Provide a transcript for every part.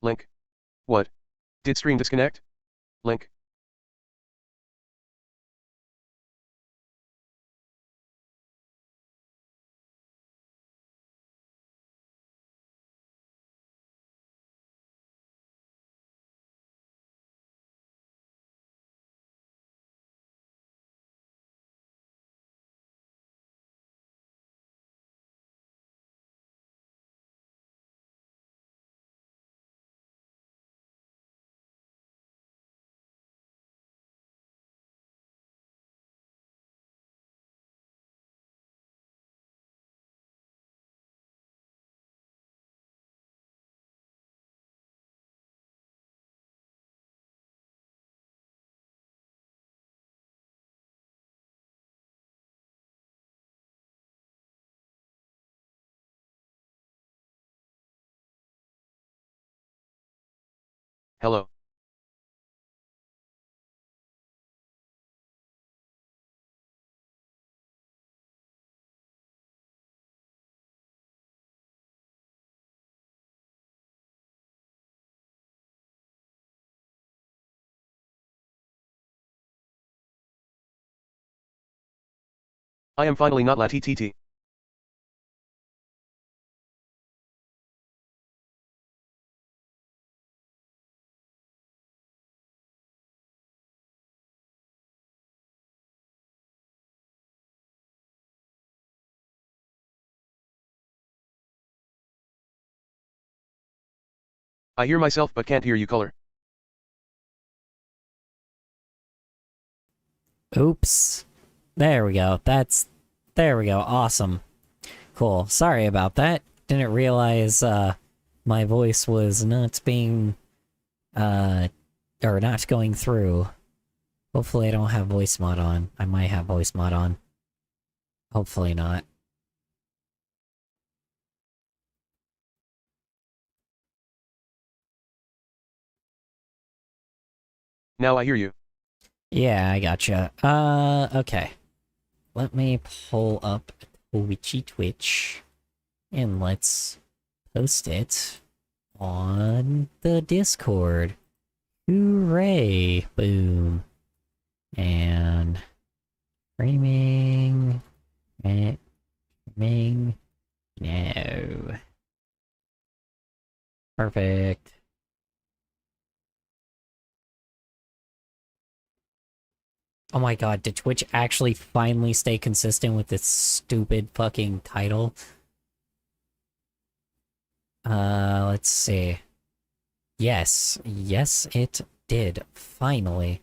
Link. What? Did stream disconnect? Link. Hello. I am finally not la TTT. I hear myself but can't hear you color. Oops. There we go. There we go. Awesome. Cool. Sorry about that. Didn't realize, my voice was not being, or not going through. Hopefully I don't have voice mod on. I might have voice mod on. Hopefully not. Now I hear you. Yeah, I gotcha. Okay. Let me pull up Twitch, and let's post it on the Discord. Hooray! Boom. And streaming, streaming, no. Perfect. Oh my god, did Twitch actually finally stay consistent with this stupid fucking title? Let's see. Yes, yes it did, finally.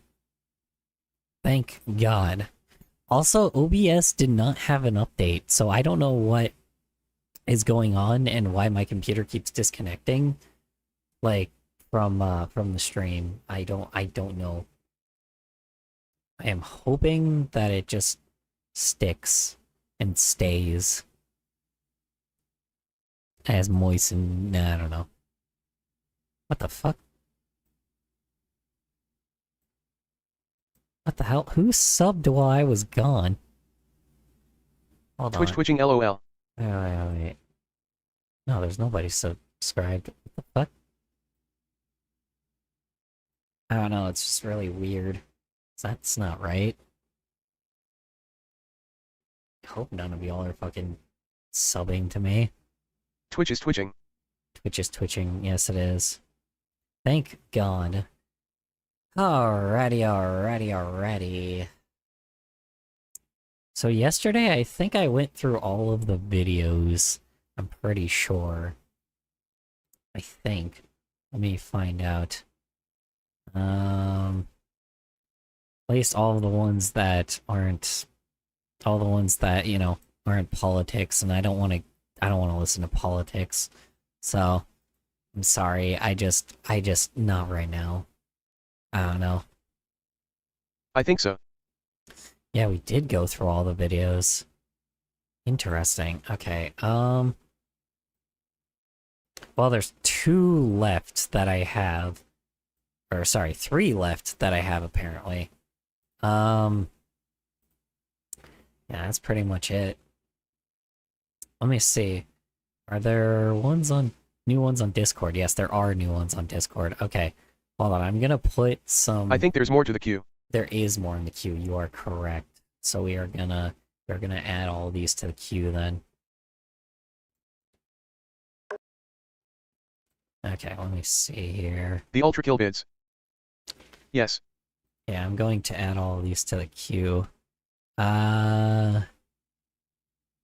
Thank God. Also, OBS did not have an update, so I don't know what is going on and why my computer keeps disconnecting. Like, from the stream. I don't know. I am hoping that it just sticks and stays as moistened. Nah, I don't know. What the fuck? What the hell? Who subbed while I was gone? Hold Twitch on. twitching LOL. Wait. No, there's nobody subscribed. What the fuck? I don't know, it's just really weird. That's not right. I hope none of y'all are fucking subbing to me. Twitch is twitching. Twitch is twitching. Yes, it is. Thank God. Alrighty. So yesterday, I think I went through all of the videos. I'm pretty sure. I think. Let me find out. At least all of the ones that aren't... All the ones that, you know, aren't politics, and I don't want to listen to politics. So, I'm sorry, I just, not right now. I don't know. I think so. Yeah, we did go through all the videos. Interesting. Okay, well, there's 2 left that I have. Or, sorry, 3 left that I have, apparently. Yeah, that's pretty much it. Let me see. Are there ones on... New ones on Discord. Yes, there are new ones on Discord. Okay. Hold on, I'm gonna put some... I think there's more to the queue. There is more in the queue, you are correct. So we're gonna add all these to the queue then. Okay, let me see here. The ultra kill bids. Yes. Yeah, I'm going to add all these to the queue.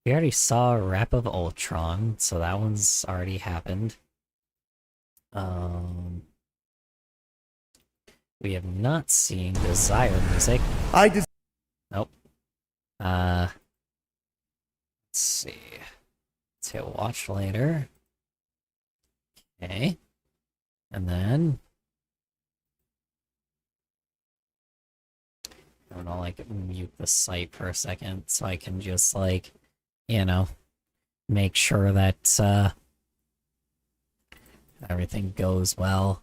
We already saw Wrap of Ultron, so that one's already happened. We have not seen Desire music. Nope. Let's see. Let's hit watch later. Okay. And then I'm gonna like mute the site for a second so I can just like, you know, make sure that everything goes well.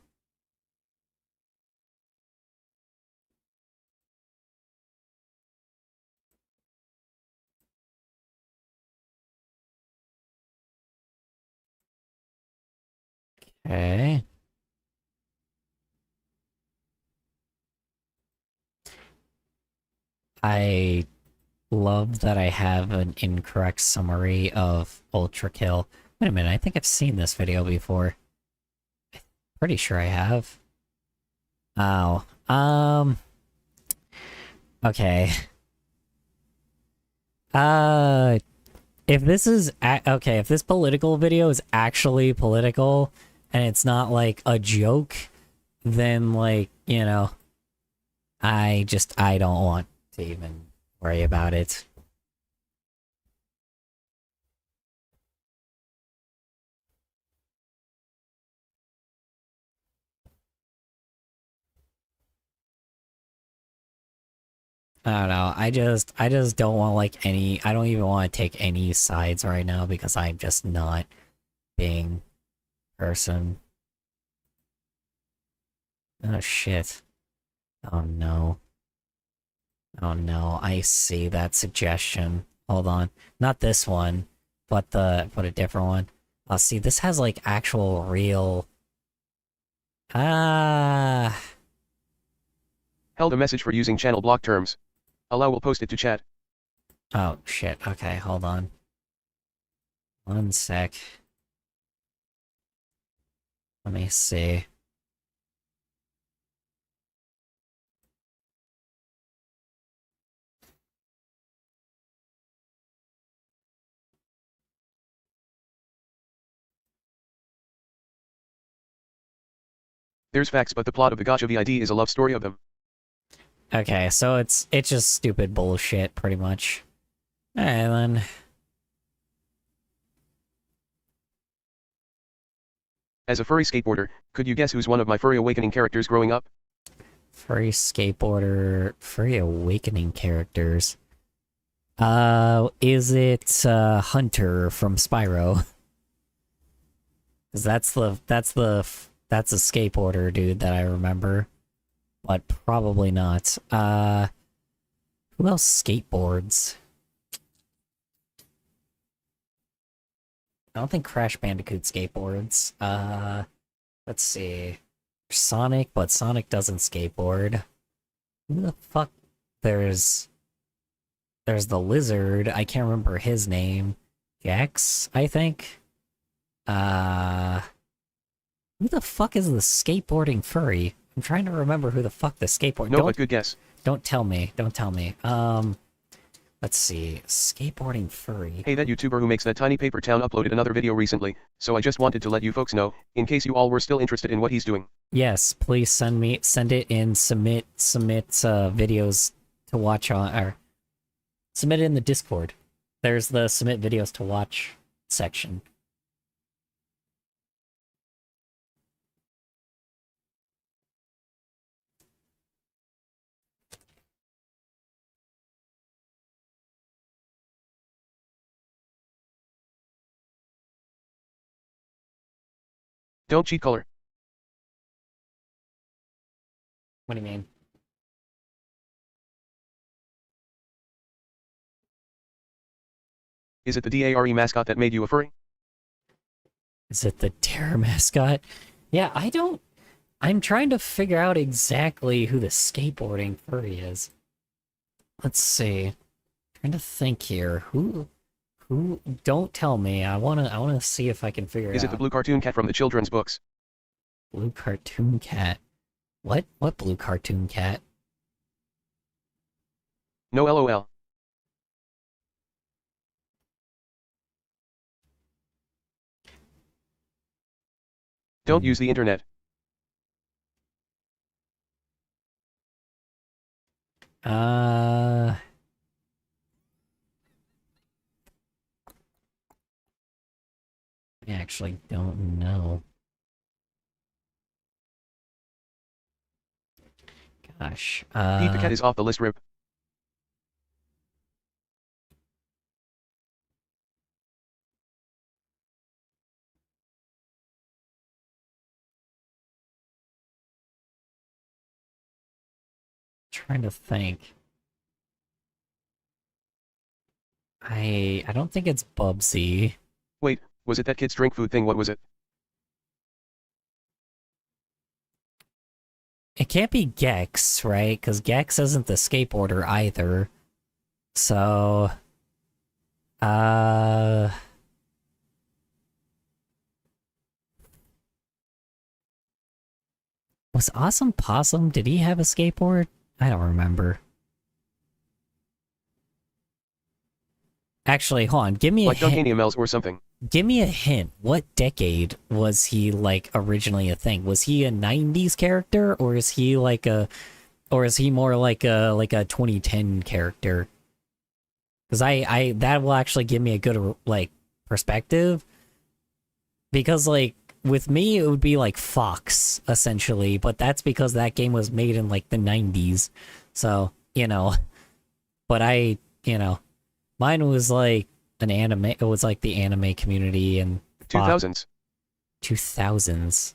Okay. I love that I have an incorrect summary of Ultra Kill. Wait a minute, I think I've seen this video before. Pretty sure I have. Oh, okay. If this is okay, if this political video is actually political and it's not like a joke, then like, you know, I don't want to even worry about it. I don't know. I just don't want like any. I don't even want to take any sides right now because I'm just not being person. Oh shit. Oh no. Oh no. I see that suggestion. Hold on. Not this one, but a different one. Oh, see, this has like actual real. Ah. Held a message for using channel block terms. Allow will post it to chat. Oh shit. Okay, hold on. One sec. Let me see. There's facts, but the plot of the Gacha VID is a love story of them. Okay, so it's just stupid bullshit, pretty much. Alright then. As a furry skateboarder, could you guess who's one of my furry awakening characters growing up? Furry skateboarder, furry awakening characters. Is it Hunter from Spyro? Cause that's a skateboarder dude that I remember. But probably not. Who else skateboards? I don't think Crash Bandicoot skateboards. Let's see. Sonic, but Sonic doesn't skateboard. Who the fuck? There's the lizard. I can't remember his name. Gex, I think. Who the fuck is the skateboarding furry? I'm trying to remember who the fuck the skateboard. No, but good guess. Don't tell me. Don't tell me. Let's see. Skateboarding furry. Hey, that YouTuber who makes that tiny paper town uploaded another video recently, so I just wanted to let you folks know, in case you all were still interested in what he's doing. Yes, please send it in, submit videos to watch on, or submit it in the Discord. There's the submit videos to watch section. Don't cheat color. What do you mean? Is it the DARE mascot that made you a furry? Is it the terror mascot? Yeah, I'm trying to figure out exactly who the skateboarding furry is. Let's see. Trying to think here. Who? Don't tell me. I wanna see if I can figure it Is out. it the blue cartoon cat from the children's books? Blue cartoon cat. What? What blue cartoon cat? No lol. Don't use the internet. Uh, I actually don't know. Gosh. Pete the cat is off the list, rip. Trying to think. I don't think it's Bubsy. Wait, was it that kids drink food thing? What was it? It can't be Gex, right? Because Gex isn't the skateboarder either. So, uh, was Awesome Possum? Did he have a skateboard? I don't remember. Actually, hold on. Give me a Like hint. Dunkanium or something. Give me a hint. What decade was he like originally a thing? Was he a 90s character or is he like a or is he more like a 2010 character? Cuz I that will actually give me a good like perspective because like with me it would be like Fox essentially, but that's because that game was made in like the 90s. So, but mine was like an anime. It was like the anime community and 2000s. 2000s.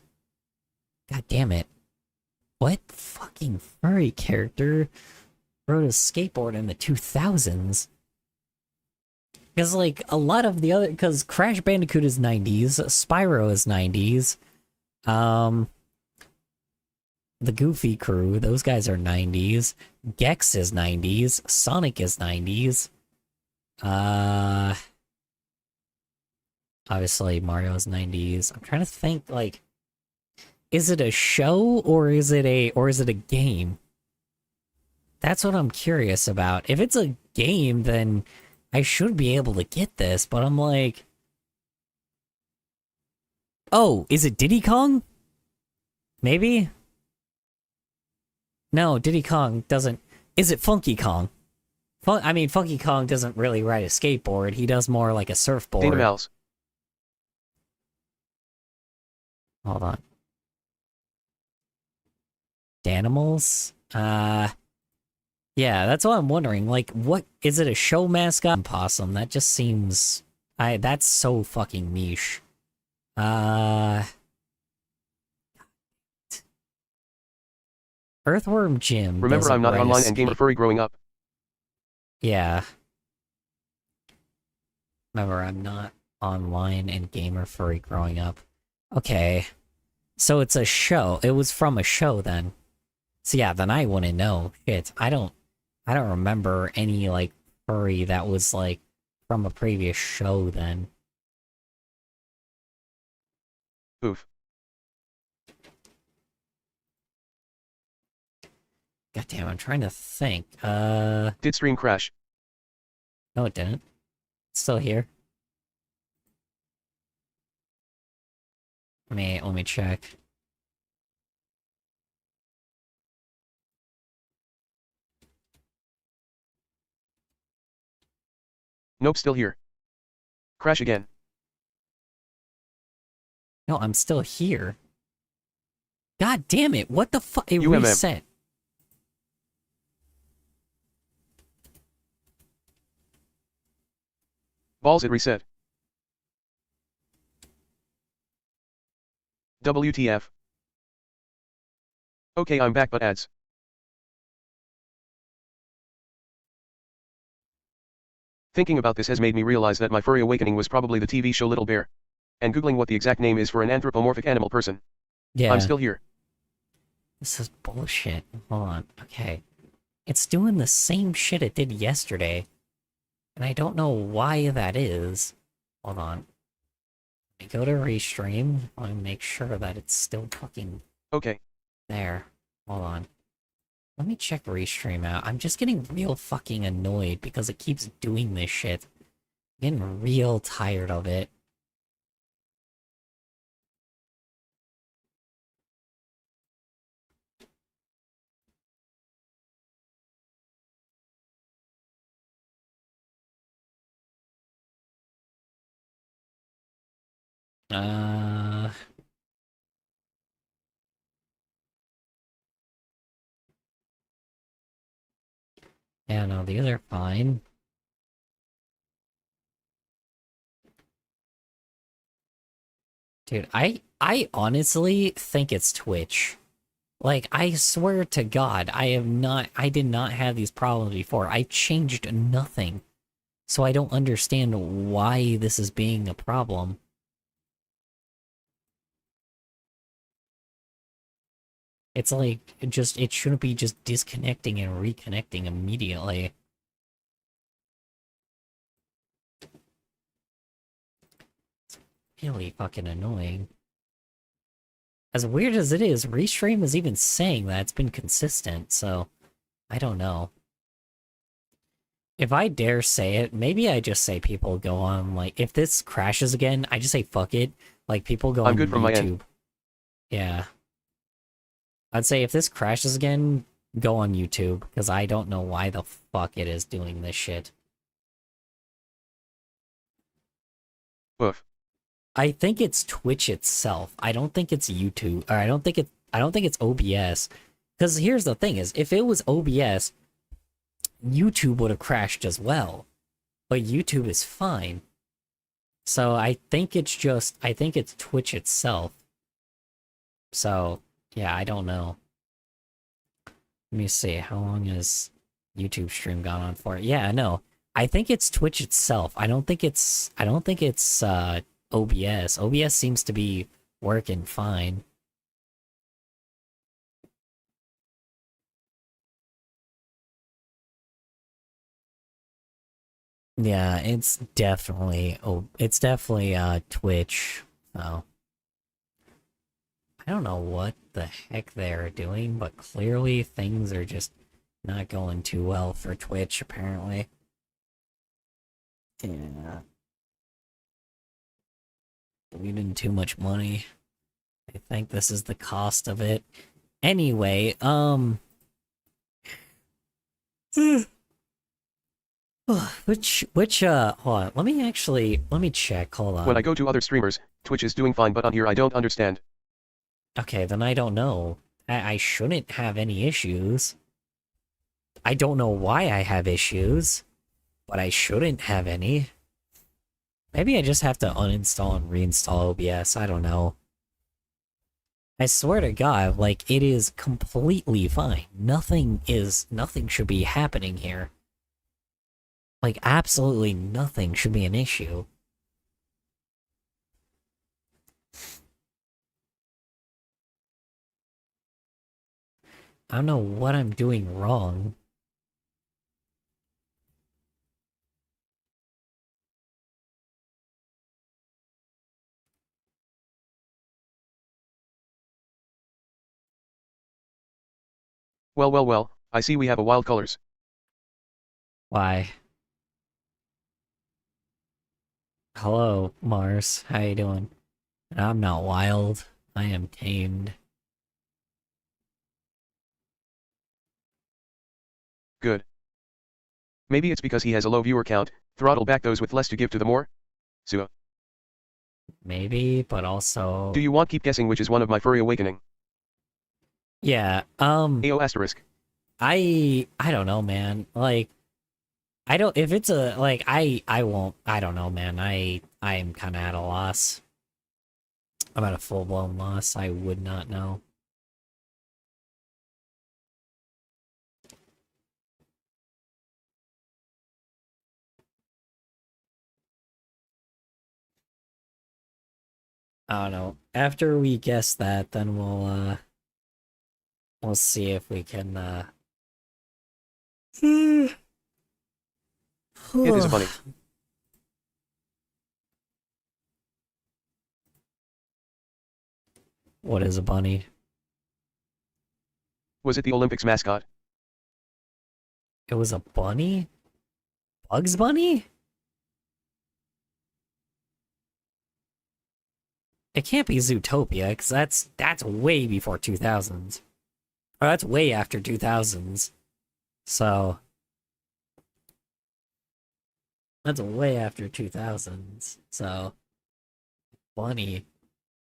God damn it. What fucking furry character rode a skateboard in the 2000s? Because, like, a lot of the other... Because Crash Bandicoot is 90s, Spyro is 90s, the Goofy Crew, those guys are 90s, Gex is 90s, Sonic is 90s, obviously Mario's 90s. I'm trying to think, like, is it a show or is it a game? That's what I'm curious about. If it's a game, then I should be able to get this, but I'm like, oh, is it Diddy Kong? Maybe? No, Diddy Kong doesn't. Is it Funky Kong? Funky Kong doesn't really ride a skateboard. He does more like a surfboard. Dana Mouse. Hold on. Danimals? Yeah, that's what I'm wondering. Like, what is it? A show mascot? Possum. That just seems. That's so fucking niche. Earthworm Jim. Remember, I'm not ride a online and gamer furry growing up. Yeah. Remember, I'm not online and gamer furry growing up. Okay. So it's a show. It was from a show then. So yeah, then I wouldn't know. Shit. I don't remember any like furry that was like from a previous show then. Oof. God damn, I'm trying to think. Did stream crash? No it didn't. It's still here. Let me check. Nope, still here. Crash again. No, I'm still here. God damn it, what the fuck? It UMM. reset. Balls, it reset. WTF. Okay, I'm back, but ads. Thinking about this has made me realize that my furry awakening was probably the TV show Little Bear. and googling what the exact name is for an anthropomorphic animal person. Yeah. I'm still here. This is bullshit. Hold on. Okay. It's doing the same shit it did yesterday. And I don't know why that is. Hold on. I go to restream. I make sure that it's still fucking Okay. there. Hold on. Let me check restream out. I'm just getting real fucking annoyed because it keeps doing this shit. I'm getting real tired of it. Uh... Yeah, no, these are fine. Dude, I honestly think it's Twitch. Like, I swear to God, I did not have these problems before. I changed nothing. So I don't understand why this is being a problem. It's like, it shouldn't be just disconnecting and reconnecting immediately. It's really fucking annoying. As weird as it is, Restream is even saying that it's been consistent, so I don't know. If I dare say it, maybe I just say people go on, like, if this crashes again, I just say fuck it. Like, people go I'm on good from my end. YouTube. Yeah. I'd say if this crashes again, go on YouTube, because I don't know why the fuck it is doing this shit. Oof. I think it's Twitch itself. I don't think it's YouTube, or I don't think it's OBS. Because here's the thing is, if it was OBS, YouTube would have crashed as well. But YouTube is fine. So I think it's Twitch itself. So, yeah, I don't know. Let me see, how long has YouTube stream gone on for? Yeah, no. I think it's Twitch itself. I don't think it's OBS. OBS seems to be working fine. Yeah, it's definitely Twitch. So I don't know what the heck they're doing, but clearly things are just not going too well for Twitch, apparently. Yeah. Bleeding too much money. I think this is the cost of it. Anyway, hold on, let me check, hold on. When I go to other streamers, Twitch is doing fine, but on here I don't understand. Okay, then I don't know. I shouldn't have any issues. I don't know why I have issues, but I shouldn't have any. Maybe I just have to uninstall and reinstall OBS, I don't know. I swear to God, like, it is completely fine. Nothing should be happening here. Like, absolutely nothing should be an issue. I don't know what I'm doing wrong. Well, I see we have a wild colors. Why? Hello, Mars. How you doing? I'm not wild. I am tamed. Good. Maybe it's because he has a low viewer count, throttle back those with less to give to the more? Sua. Maybe, but also... Do you want keep guessing which is one of my furry awakening? Yeah, AO asterisk. I don't know, man. Like, I don't, if it's a, like, I won't, I don't know, man. I'm kind of at a loss. I'm at a full-blown loss. I would not know. I don't know. After we guess that, then we'll see if we can It is a bunny. What is a bunny? Was it the Olympics mascot? It was a bunny? Bugs Bunny? It can't be Zootopia, because that's way before 2000s. Or that's way after 2000s. So that's way after 2000s. So Bunny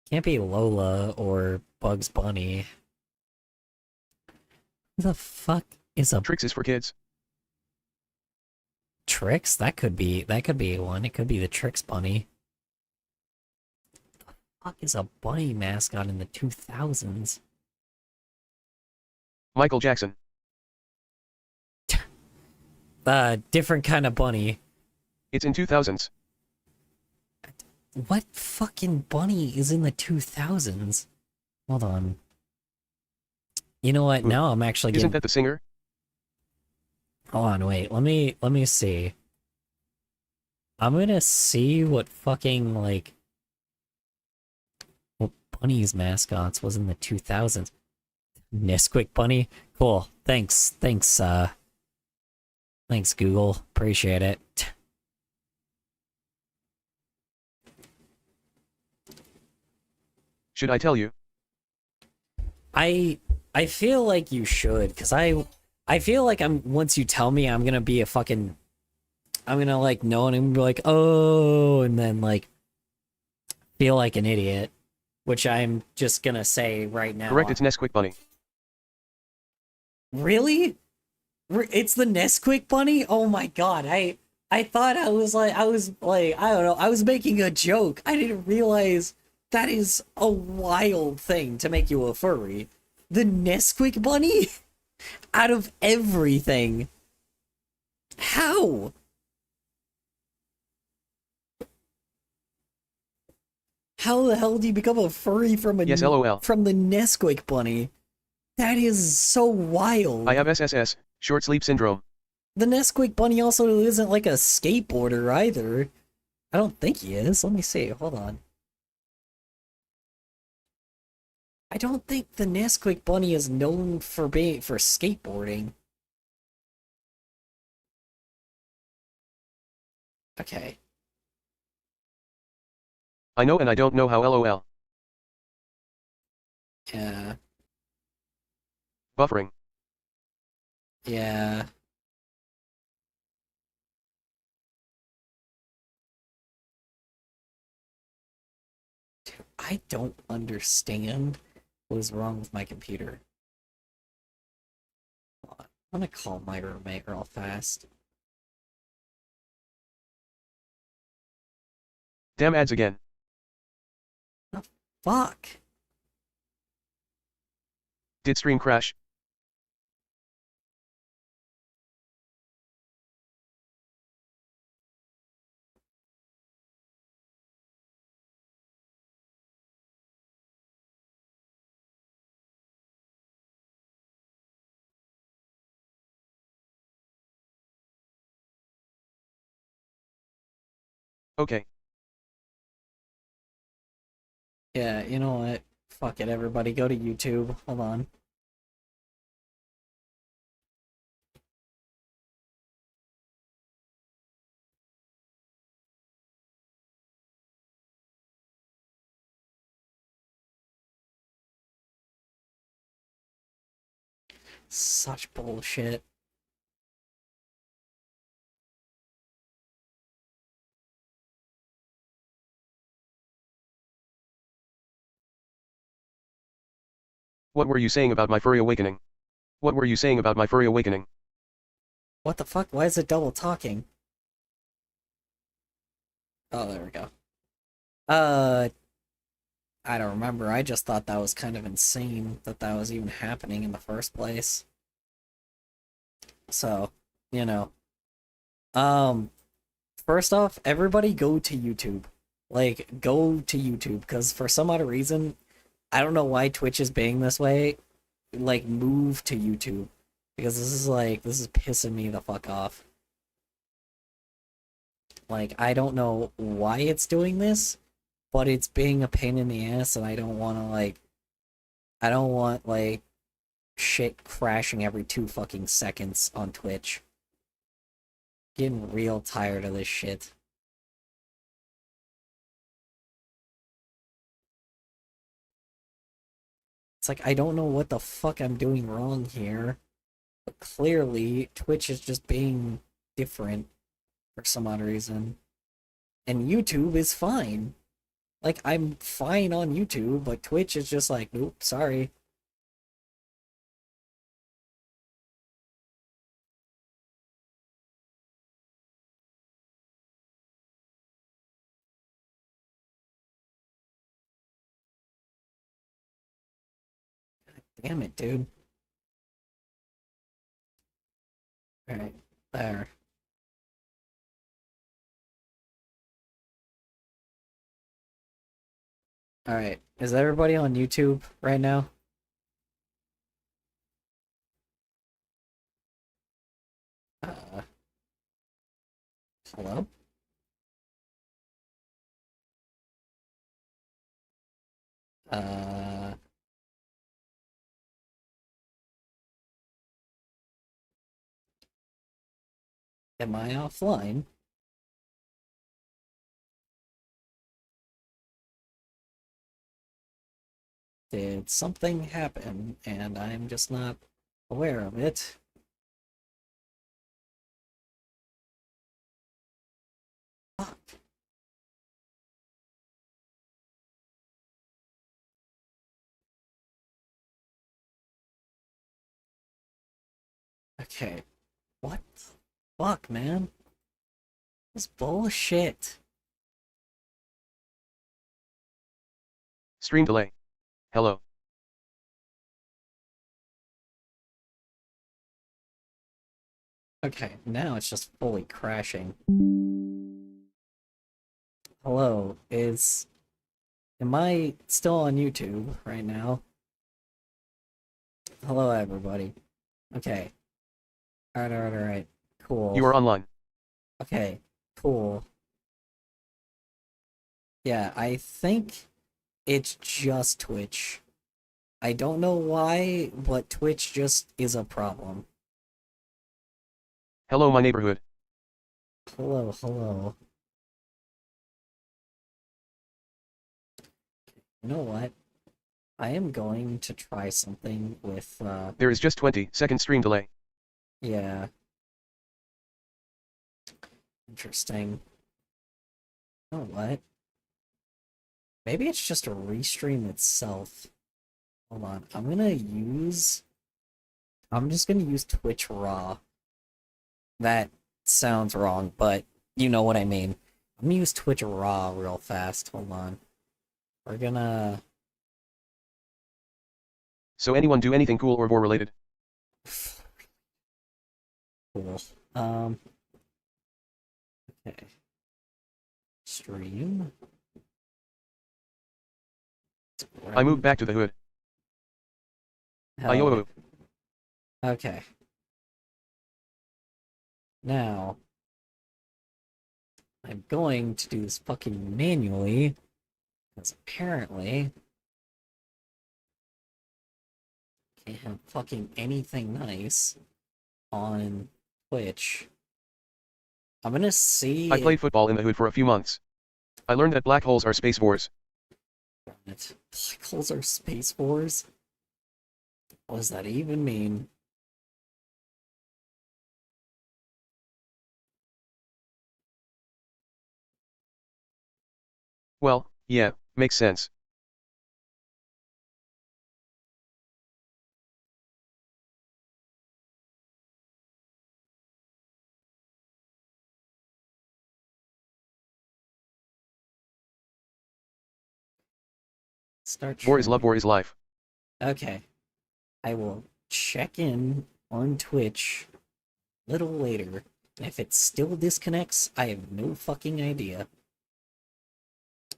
can't be Lola or Bugs Bunny. Who the fuck is a Trix is for kids. Trix? That could be one. It could be the Trix Bunny. The fuck is a bunny mascot in the 2000s? Michael Jackson. Different kind of bunny. It's in 2000s. What fucking bunny is in the 2000s? Hold on. You know what? Ooh. Now I'm actually Isn't getting... that the singer? Hold on, wait. Let me see. I'm gonna see what fucking, like... what bunny's mascots was in the 2000s. Nesquik Bunny? Cool. Thanks, Google. Appreciate it. Should I tell you? I feel like you should, because I feel like once you tell me, I'm gonna be a fucking... I'm gonna, like, know, and I'm gonna be like, oh, and then, like, feel like an idiot. Which I'm just gonna say right now. Correct, it's Nesquik Bunny. Really? It's the Nesquik Bunny? Oh my god, I thought I was like, I don't know, I was making a joke. I didn't realize that is a wild thing to make you a furry. The Nesquik Bunny? Out of everything. How? How the hell do you become a furry from a... Yes, LOL. From the Nesquik Bunny? That is so wild. I have SSS, short sleep syndrome. The Nesquik Bunny also isn't like a skateboarder either. I don't think he is. Let me see. Hold on. I don't think the Nesquik Bunny is known for skateboarding. Okay. I know and I don't know how, LOL. Yeah. Buffering. Yeah. Dude, I don't understand what is wrong with my computer. Hold on. I'm gonna call my roommate real fast. Damn ads again. Fuck. Did stream crash? Okay. Yeah, you know what? Fuck it, everybody. Go to YouTube. Hold on. Such bullshit. What were you saying about my furry awakening? What were you saying about my furry awakening? What the fuck? Why is it double talking? Oh, there we go. I don't remember. I just thought that was kind of insane that that was even happening in the first place. So, you know. First off, everybody go to YouTube. Like, go to YouTube, because for some odd reason, I don't know why Twitch is being this way. Like, move to YouTube. Because this is pissing me the fuck off. Like, I don't know why it's doing this, but it's being a pain in the ass, and I don't want to, like, I don't want, like, shit crashing every 2 fucking seconds on Twitch. Getting real tired of this shit. It's like, I don't know what the fuck I'm doing wrong here, but clearly Twitch is just being different for some odd reason. And YouTube is fine. Like, I'm fine on YouTube, but Twitch is just like, nope, sorry. Damn it, dude. Alright, there. Alright, is everybody on YouTube right now? Uh, hello? Uh, am I offline? Did something happen and I'm just not aware of it? Fuck. Okay. What? Fuck, man. This bullshit. Stream delay. Hello. Okay, now it's just fully crashing. Hello, am I still on YouTube right now? Hello, everybody. Okay. Alright. Cool. You are online. Okay, cool. Yeah, I think it's just Twitch. I don't know why, but Twitch just is a problem. Hello, my neighborhood. Hello. You know what? I am going to try something with, There is just 20-second stream delay. yeah. Interesting. You know what? Maybe it's just a restream itself. Hold on. I'm just gonna use Twitch Raw. That sounds wrong, but you know what I mean. I'm gonna use Twitch Raw real fast. Hold on. We're gonna... So anyone do anything cool or war related? Cool. Um... Okay. Stream. I moved back to the hood. Ayo. Okay. Now, I'm going to do this fucking manually, because apparently can't have fucking anything nice on Twitch. I'm gonna see. I played football in the hood for a few months. I learned that black holes are space wars. Black holes are space wars? What does that even mean? Well, yeah, makes sense. Start War is love, streaming. war is life. Okay. I will check in on Twitch a little later. If it still disconnects, I have no fucking idea.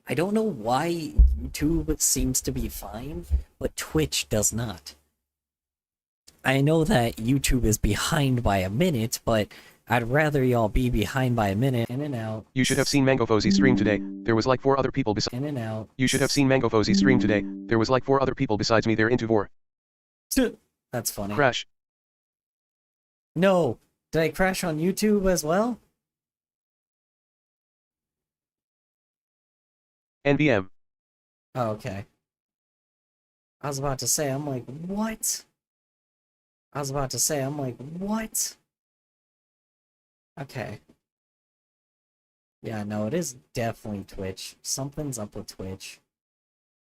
I don't know why YouTube seems to be fine, but Twitch does not. I know that YouTube is behind by a minute, but I'd rather y'all be behind by a minute. In and out. You should have seen Mango Fozzy's stream today. There was like 4 other people besides. In and out. You should have seen Mango Fozzy's stream today. There was like 4 other people besides me there into Vor. That's funny. Crash. No! Did I crash on YouTube as well? NBM. Oh, okay. I was about to say, I'm like, what? What? Okay. Yeah, no, it is definitely Twitch. Something's up with Twitch.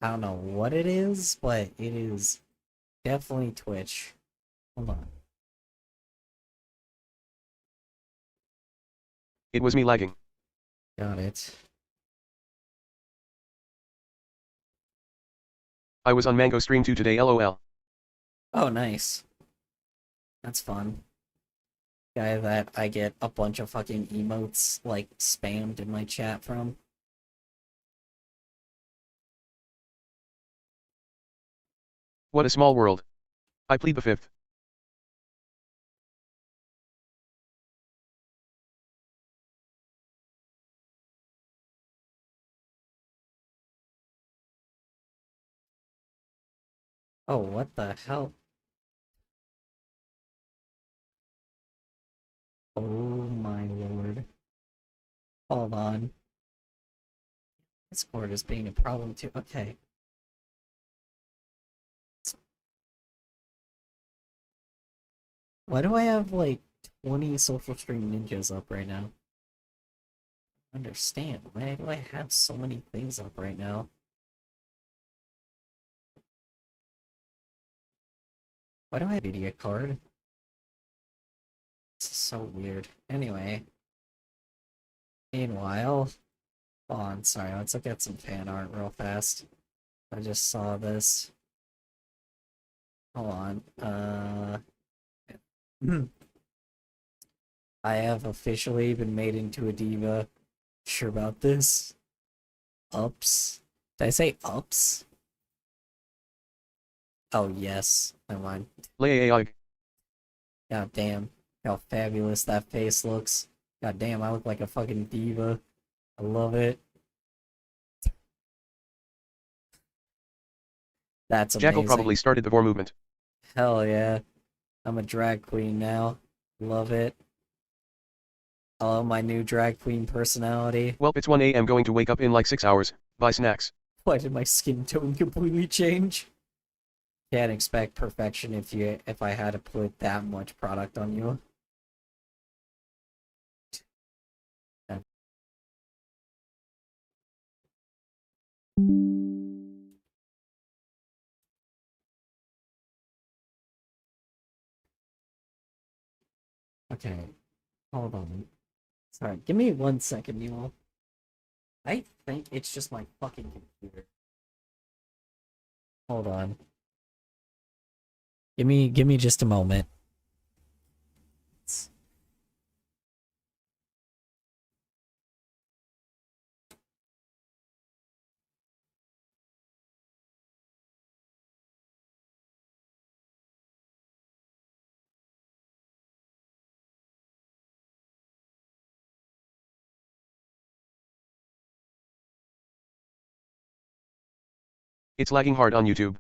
I don't know what it is, but it is definitely Twitch. Hold on. It was me lagging. Got it. I was on Mango stream 2 today lol. Oh, nice. That's fun. Guy that I get a bunch of fucking emotes, like, spammed in my chat from. What a small world. I plead the 5th. Oh, what the hell? Oh my lord. Hold on. Discord is being a problem too. Okay. Why do I have like 20 social stream ninjas up right now? I don't understand. Why do I have so many things up right now? Why do I have a media card? This is so weird. Anyway. Meanwhile. Hold on, sorry, let's look at some fan art real fast. I just saw this. Hold on. I have officially been made into a diva. Sure about this? Ups? Did I say ups? Oh, yes. Never mind. Lay God damn. How fabulous that face looks. God damn, I look like a fucking diva. I love it. That's Jackal amazing. probably started the Vor movement. Hell yeah. I'm a drag queen now. Love it. I love my new drag queen personality. Well, it's 1 AM going to wake up in like 6 hours. Buy snacks. Why did my skin tone completely change? Can't expect perfection if I had to put that much product on you. Okay, hold on. Sorry, give me 1 second, you all. I think it's just my fucking computer. Hold on. Give me just a moment. It's lagging hard on YouTube.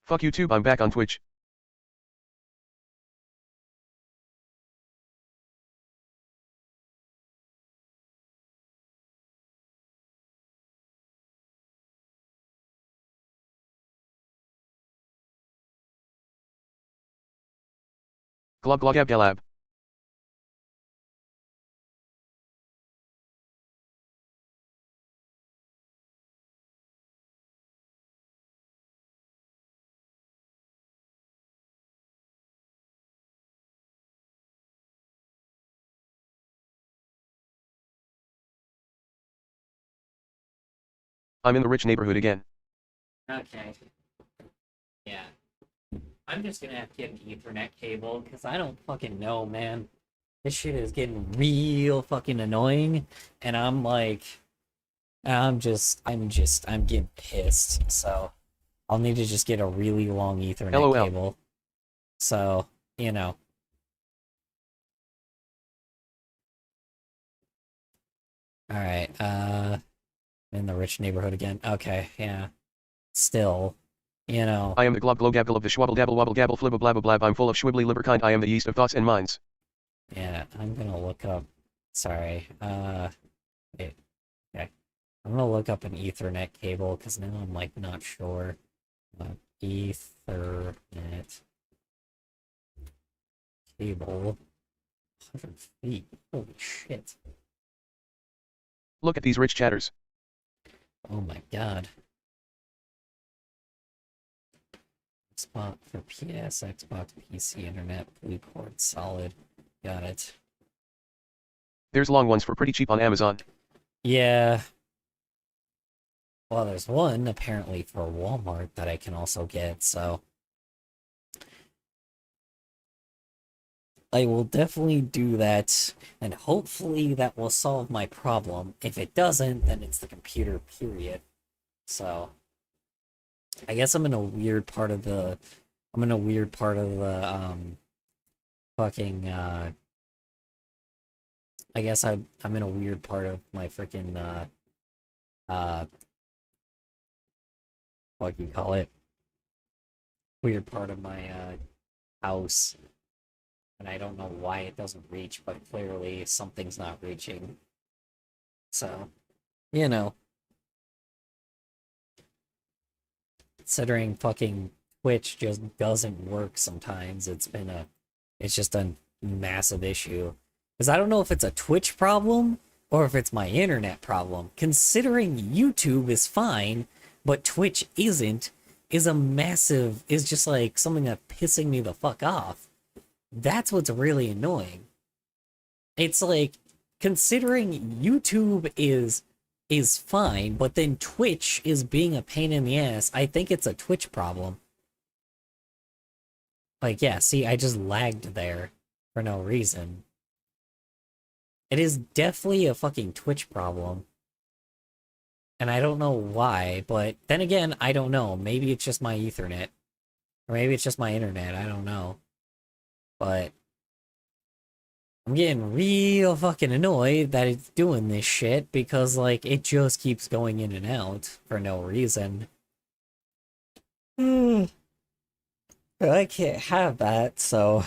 Fuck YouTube, I'm back on Twitch. Glug glug ab galab. I'm in the rich neighborhood again. Okay. Yeah. I'm just gonna have to get an Ethernet cable, because I don't fucking know, man. This shit is getting real fucking annoying, and I'm like, I'm getting pissed, so I'll need to just get a really long Ethernet LOL. cable. So, you know. Alright, in the rich neighborhood again. Okay, yeah. Still, you know. I am the glob glogabgle of the schwabble dabble wobble gabble flibba blabba blab. I'm full of schwibbly liver kind. I am the yeast of thoughts and minds. Yeah, I'm gonna look up. Sorry. Wait. Okay. I'm gonna look up an Ethernet cable because now I'm like not sure. Ethernet cable. 100 feet. Holy shit. Look at these rich chatters. Oh my god. Spot for PS, Xbox, PC, Internet, blue cord, solid. Got it. There's long ones for pretty cheap on Amazon. Yeah. Well, there's one apparently for Walmart that I can also get, so I will definitely do that, and hopefully that will solve my problem. If it doesn't, then it's the computer, period. So I guess I'm in a weird part of the fucking I guess I'm in a weird part of my freaking what do you call it? Weird part of my house. And I don't know why it doesn't reach, but clearly something's not reaching. So, you know. Considering fucking Twitch just doesn't work sometimes, it's just a massive issue. Because I don't know if it's a Twitch problem or if it's my internet problem. Considering YouTube is fine, but Twitch isn't, is just like something that's pissing me the fuck off. That's what's really annoying. It's like, considering YouTube is fine, but then Twitch is being a pain in the ass, I think it's a Twitch problem. Like, yeah, see, I just lagged there for no reason. It is definitely a fucking Twitch problem. And I don't know why, but then again, I don't know. Maybe it's just my Ethernet. Or maybe it's just my internet, I don't know. But I'm getting real fucking annoyed that it's doing this shit because, like, it just keeps going in and out for no reason. I can't have that, so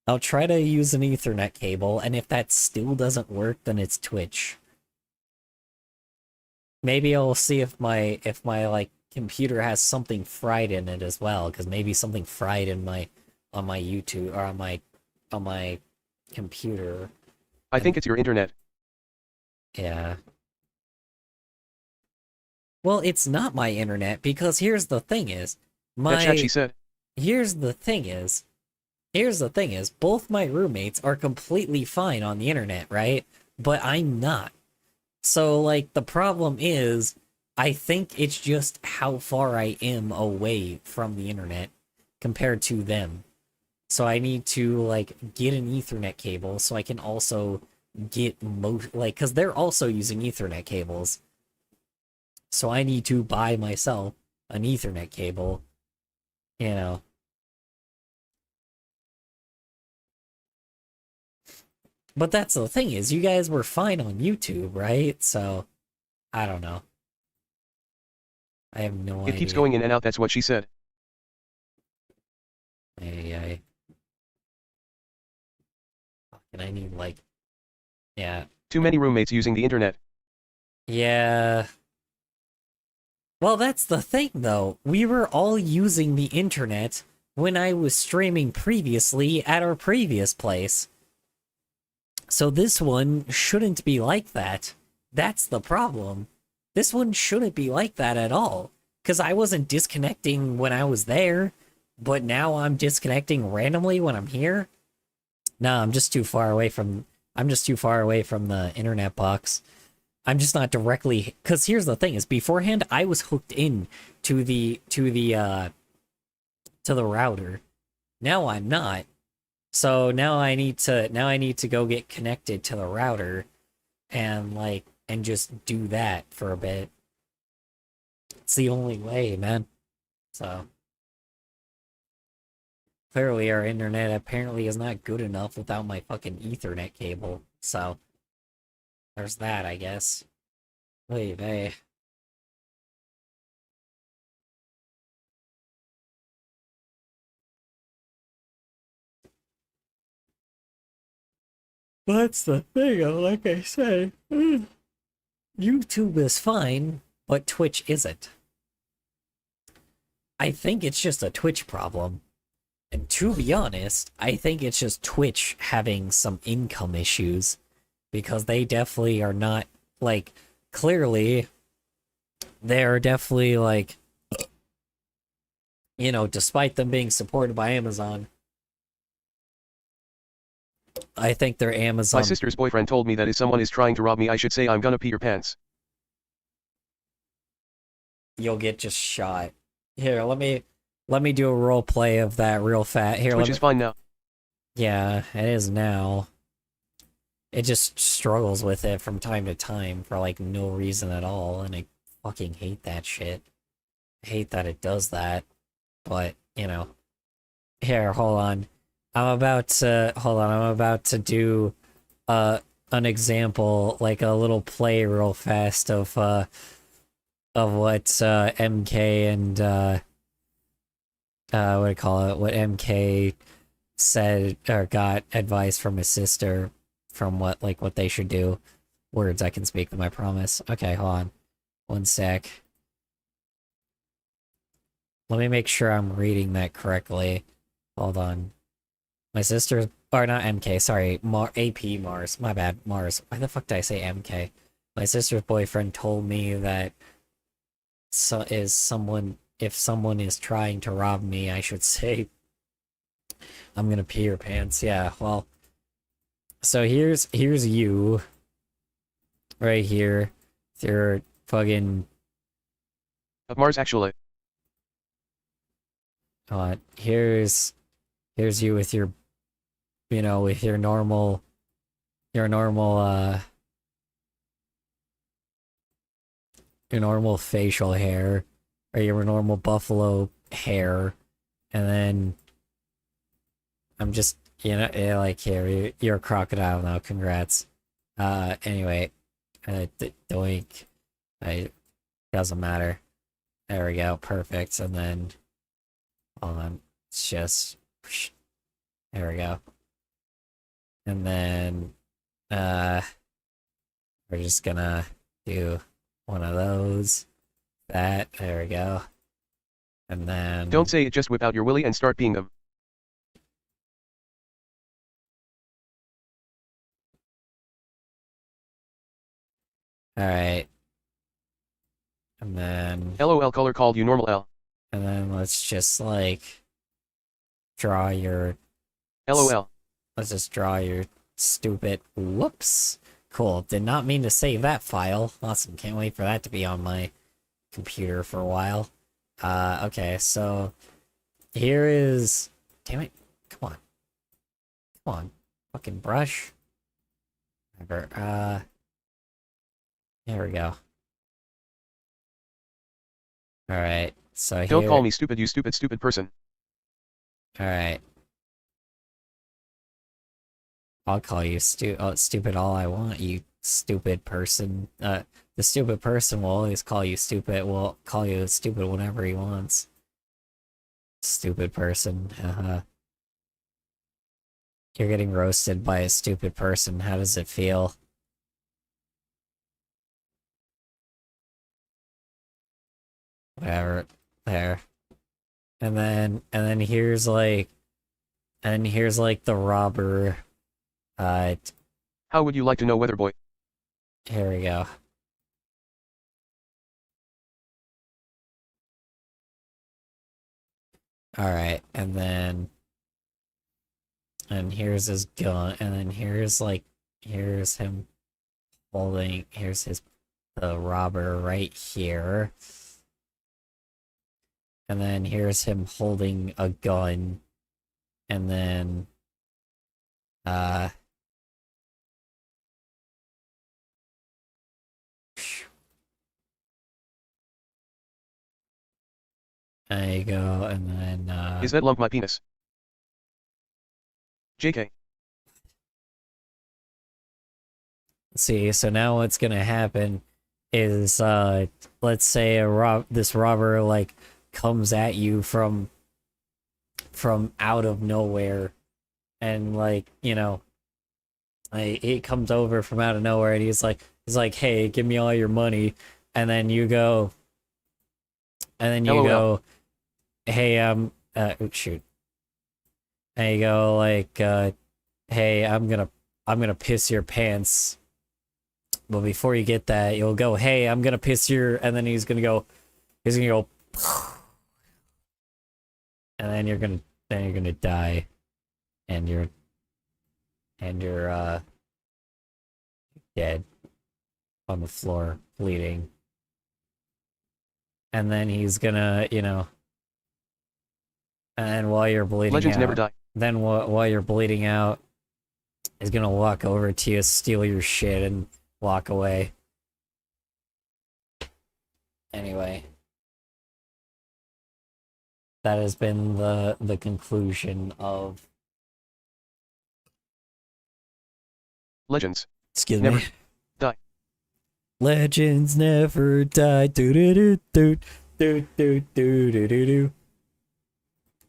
I'll try to use an Ethernet cable, and if that still doesn't work, then it's Twitch. Maybe I'll see if my like computer has something fried in it as well, because maybe something fried in on my YouTube or on my computer. I think it's your internet. Yeah. Well, it's not my internet, because here's the thing is, That's what she said. Here's the thing is, both my roommates are completely fine on the internet, right? But I'm not. So, like, the problem is, I think it's just how far I am away from the internet compared to them. So I need to, like, get an Ethernet cable so I can also get because they're also using Ethernet cables. So I need to buy myself an Ethernet cable, you know. But that's the thing is, you guys were fine on YouTube, right? So, I don't know. I have no idea. It keeps going in and out, that's what she said. And I need, like, yeah. Too many roommates using the internet. Yeah. Well, that's the thing, though. We were all using the internet when I was streaming previously at our previous place. So this one shouldn't be like that. That's the problem. This one shouldn't be like that at all. Because I wasn't disconnecting when I was there, but now I'm disconnecting randomly when I'm here. No, I'm just too far away from the internet box. I'm just not directly, because here's the thing: is beforehand I was hooked in to the router. Now I'm not. So now I need to go get connected to the router and and just do that for a bit. It's the only way, man. So clearly our internet apparently is not good enough without my fucking Ethernet cable. So there's that, I guess. Wait, hey. That's the thing, like I said. YouTube is fine, but Twitch isn't. I think it's just a Twitch problem. And to be honest, I think it's just Twitch having some income issues. Because they definitely are not, like, clearly, they're definitely, like, you know, despite them being supported by Amazon, I think their Amazon... My sister's boyfriend told me that if someone is trying to rob me, I should say I'm gonna pee your pants. You'll get just shot. Here, let me do a role play of that real fat. Here, Twitch is fine now. Yeah, it is now. It just struggles with it from time to time for like no reason at all, and I fucking hate that shit. I hate that it does that, but you know. Here, hold on. I'm about to do an example, like a little play real fast of what MK and what do you call it? What MK said or got advice from his sister from what they should do. Words I can speak them, I promise. Okay, hold on. One sec. Let me make sure I'm reading that correctly. Hold on. My sister, or not MK, sorry, AP Mars. My bad, Mars. Why the fuck did I say MK? My sister's boyfriend told me that if someone is trying to rob me, I should say, I'm gonna pee your pants. Yeah, well, so here's you, right here. You're fucking. Mars actually. Here's you with your, you know, with your normal facial hair, or your normal buffalo hair, and then I'm just, you know, like, here, you're a crocodile now, congrats. Anyway, doink, doesn't matter. There we go, perfect, and then, hold on, it's just, there we go. And then, we're just gonna do one of those, there we go. And then... Don't say it, just whip out your willy and start peeing them. Alright. And then... LOL color called you normal L. And then let's just, like, draw your... LOL. Let's just draw your stupid... Whoops! Cool, did not mean to save that file. Awesome, can't wait for that to be on my computer for a while. Okay, so... Here is... Damn it, come on. Come on, fucking brush. Whatever, there we go. Alright, so here... Don't call me stupid, you stupid person. Alright. I'll call you stupid all I want, you stupid person. The stupid person will always call you stupid, will call you stupid whenever he wants. Stupid person, You're getting roasted by a stupid person, how does it feel? Whatever, there. And then here's like... And here's like the robber... How would you like to know, weather boy? Here we go. Alright, and then... And here's his gun, and then here's him holding... Here's his the robber right here. And then here's him holding a gun. And then there you go, and then Is that lump my penis? JK. see, so now what's gonna happen is let's say this robber like comes at you from out of nowhere, and like, you know, he comes over from out of nowhere and he's like, hey, give me all your money. And then you go, LOL. hey, shoot. And you go like, hey, I'm gonna piss your pants. But before you get that, you'll go, hey, I'm gonna piss your, and then he's gonna go, and then you're gonna die, and you're dead on the floor, bleeding. And then he's gonna, you know, and while you're bleeding Legends out, never die. then while you're bleeding out, he's gonna walk over to you, steal your shit, and walk away. Anyway, that has been the conclusion of Legends excuse never me. die. Legends never die. Do do do do do do do do do do.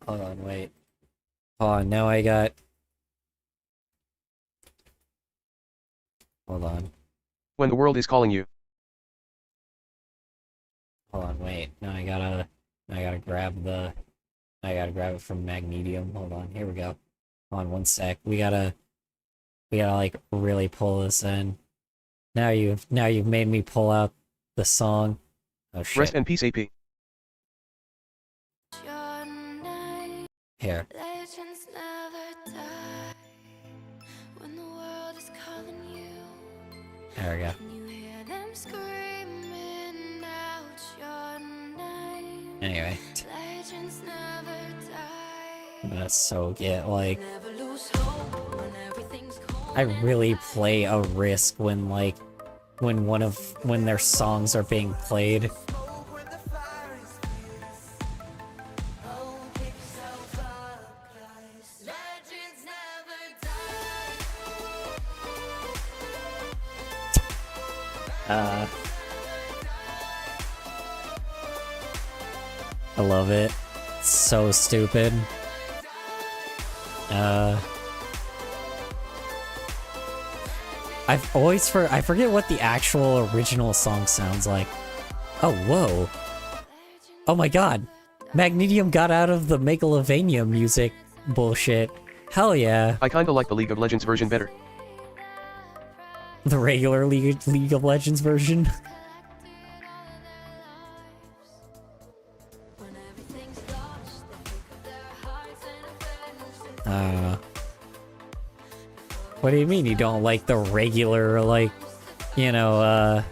Hold on, wait. Hold on, now I got. Hold on. When the world is calling you. Hold on, wait. Now I gotta grab it from Magnesium. Hold on, here we go. Hold on one sec. We gotta like really pull this in. Now you've made me pull out the song. Oh shit. Rest in peace, AP. Here. Legends never die when the world is calling you. There we go. And you hear them screaming out your name. Anyway. Legends never die. That's so get like Never lose hope when everything's cold. I really play a risk when like when their songs are being played. I love it. It's so stupid. I forget what the actual original song sounds like. Oh, whoa. Oh my god. Magnesium got out of the Megalovania music bullshit. Hell yeah. I kinda like the League of Legends version better. The regular League of Legends version. What do you mean you don't like the regular, like, you know,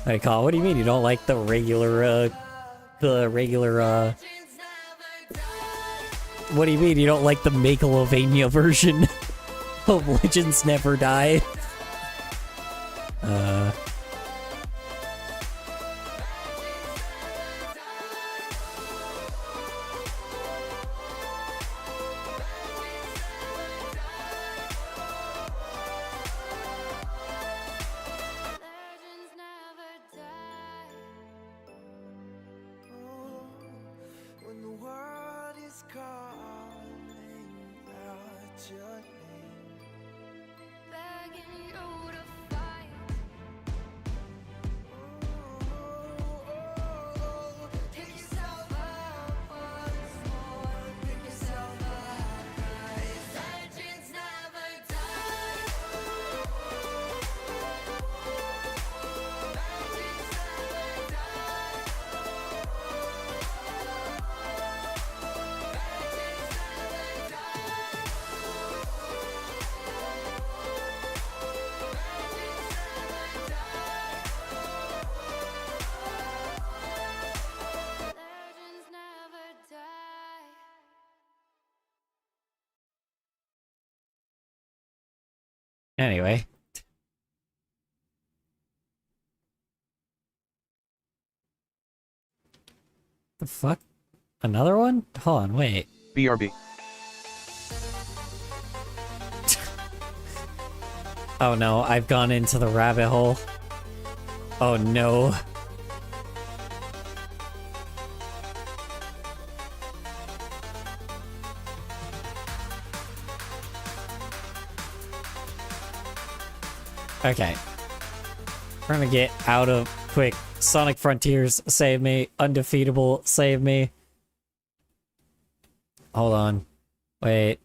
what do you call it? What do you mean you don't like the regular, what do you mean you don't like the Megalovania version of Legends Never Die? Legends never die. When the world is calling out your name, begging you to fight. Pick yourself up once more. Pick yourself up, guys. Legends never die. Legends never die. Legends never die. Anyway. The fuck? Another one? Hold on, wait. BRB. Oh no, I've gone into the rabbit hole. Oh no. Okay. We're gonna get out of quick. Sonic Frontiers, save me. Undefeatable, save me. Hold on. Wait.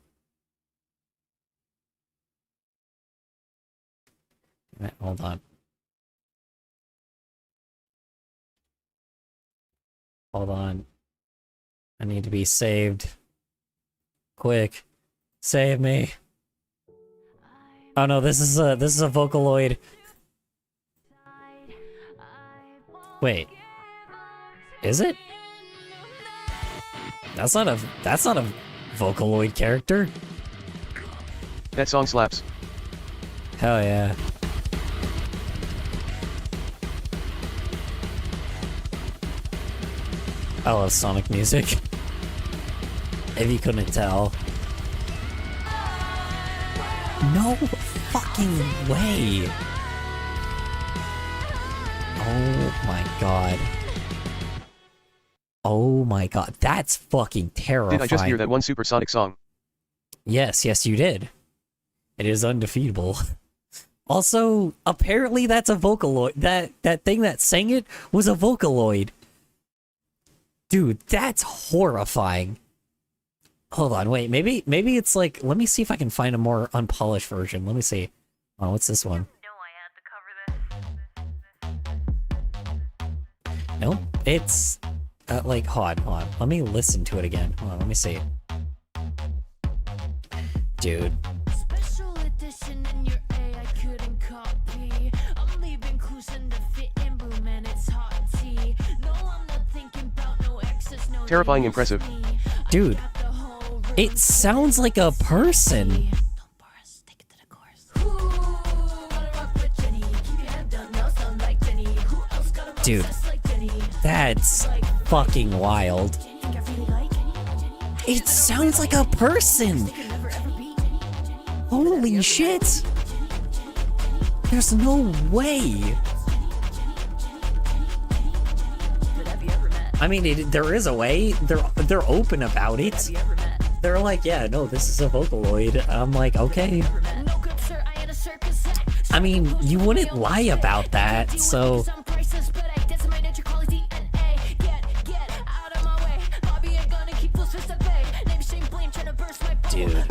Hold on. Hold on. I need to be saved. Quick. Save me. Oh no, this is a Vocaloid. Wait. Is it? That's not a Vocaloid character. That song slaps. Hell yeah. I love Sonic music. If you couldn't tell. No fucking way. Oh my god. Oh my god. That's fucking terrifying. Did I just hear that one supersonic song? Yes, yes you did. It is undefeatable. Also, apparently that's a Vocaloid. That thing that sang it was a Vocaloid. Dude, that's horrifying. Hold on, wait, maybe it's like, let me see if I can find a more unpolished version. Let me see. Oh, what's this one? Nope, it's like, hold on. Let me listen to it again. Hold on, let me see. Dude. Special edition in your A, I couldn't copy. I'm leaving clues in the fit and boom, and it's hot tea. No, I'm not thinking about no excess, no. Terrifying impressive. Dude, it sounds like a person. Dude, that's fucking wild. It sounds like a person. Holy shit. There's no way. I mean, there is a way. They're open about it. They're like, yeah, no, this is a Vocaloid. I'm like, okay. I mean, you wouldn't lie about that, so... Dude.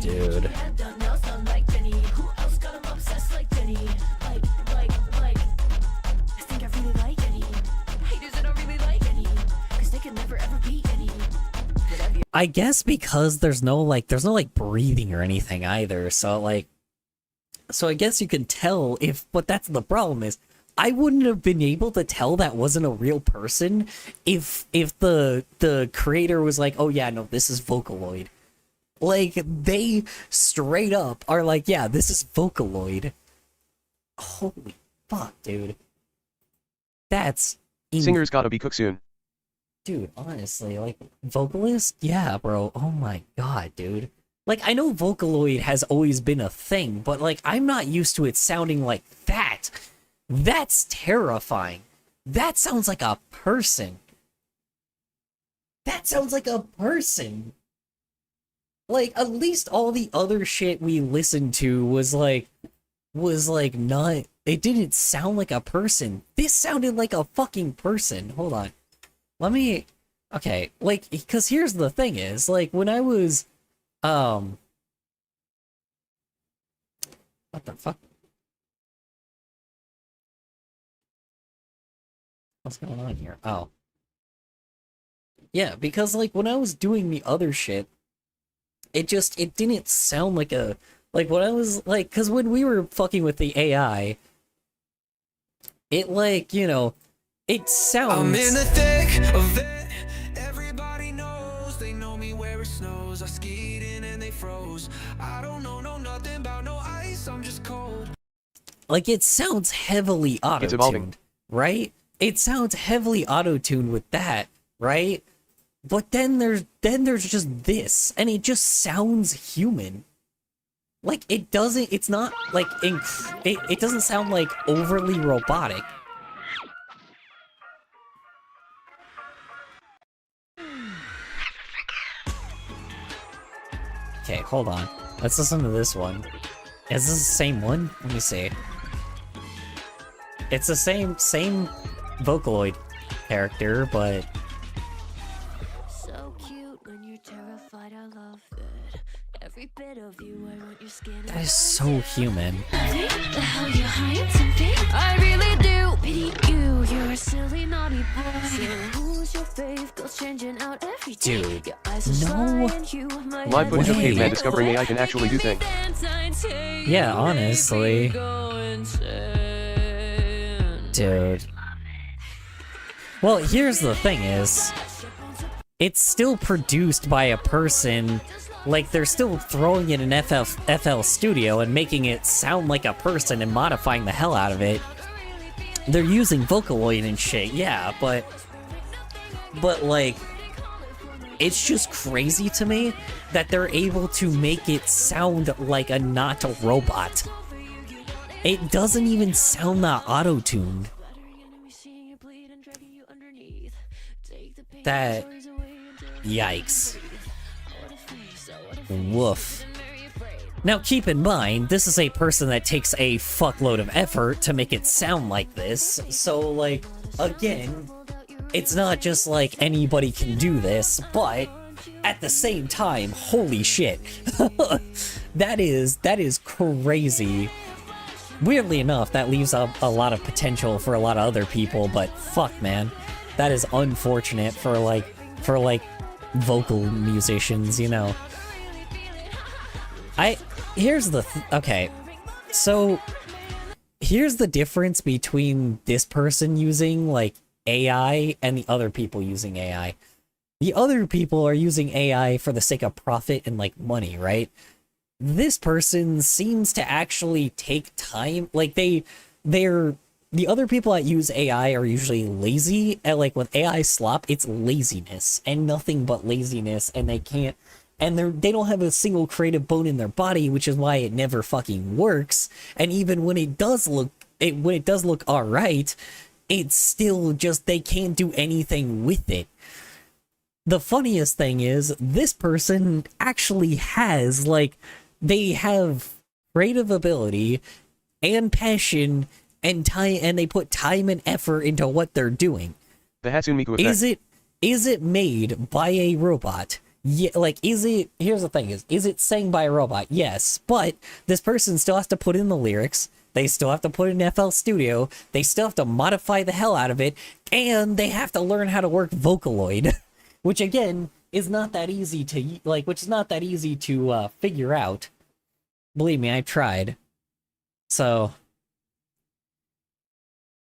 Dude. I guess because there's no like breathing or anything either, so I guess you can tell if, but that's the problem is, I wouldn't have been able to tell that wasn't a real person if the creator was like, oh yeah, no, this is Vocaloid. Like, they straight up are like, yeah, this is Vocaloid. Holy fuck, dude. That's... Singer's gotta be cook soon. Dude, honestly, like, vocalist? Yeah, bro. Oh my god, dude. Like, I know Vocaloid has always been a thing, but, like, I'm not used to it sounding like that. That's terrifying. That sounds like a person. That sounds like a person. Like, at least all the other shit we listened to was like not, it didn't sound like a person. This sounded like a fucking person. Hold on. Let me, okay, like, because here's the thing is, like, when I was, what the fuck? What's going on here? Oh. Yeah, because, like, when I was doing the other shit, it didn't sound like a, like, when I was, like, because when we were fucking with the AI, it, like, you know, It sounds... I'm in the thick of it. Everybody knows, they know me where it snows. I skied in and they froze. I don't know nothing about no ice, I'm just cold. Like, it sounds heavily It's evolving. auto-tuned, right? It sounds heavily auto-tuned with that, right? But then there's just this, and it just sounds human. Like, it doesn't, it's not, like, it doesn't sound, like, overly robotic. Okay, hold on. Let's listen to this one. Is this the same one? Let me see. It's the same Vocaloid character, but... So cute when you're terrified, I love it. Every bit of you, I want your skin. that is so human. The hell you hiding something? I really do pity you. You're a silly naughty boy. So who's your fave? Girls changing out every day. Dude, Your eyes are no flying, you, my Live footage of way. caveman discovering AI can actually do things. Yeah, honestly. Dude. Well, here's the thing is, it's still produced by a person. Like, they're still throwing it in FL Studio and making it sound like a person and modifying the hell out of it. They're using Vocaloid and shit, yeah, but like, it's just crazy to me that they're able to make it sound like a not a robot. It doesn't even sound that auto-tuned. That... Yikes. Woof. Now keep in mind, this is a person that takes a fuckload of effort to make it sound like this, so like, again, it's not just like anybody can do this, but at the same time, holy shit. That is crazy. Weirdly enough, that leaves a lot of potential for a lot of other people, but fuck, man. That is unfortunate for vocal musicians, you know. Here's the okay, so here's the difference between this person using like AI and the other people using AI. The other people are using AI for the sake of profit and like money, right? This person seems to actually take time. Like the other people that use AI are usually lazy, and like with AI slop, it's laziness and nothing but laziness, and they can't. And they don't have a single creative bone in their body, which is why it never fucking works. And even when it does look all right, it's still just they can't do anything with it. The funniest thing is this person actually has like they have creative ability and passion and time, and they put time and effort into what they're doing. The Hatsune Miku effect. Is it made by a robot? Yeah, like, here's the thing is it sang by a robot? Yes, but this person still has to put in the lyrics, they still have to put it in FL Studio, they still have to modify the hell out of it, and they have to learn how to work Vocaloid, which again, is not that easy to, figure out. Believe me, I've tried. So...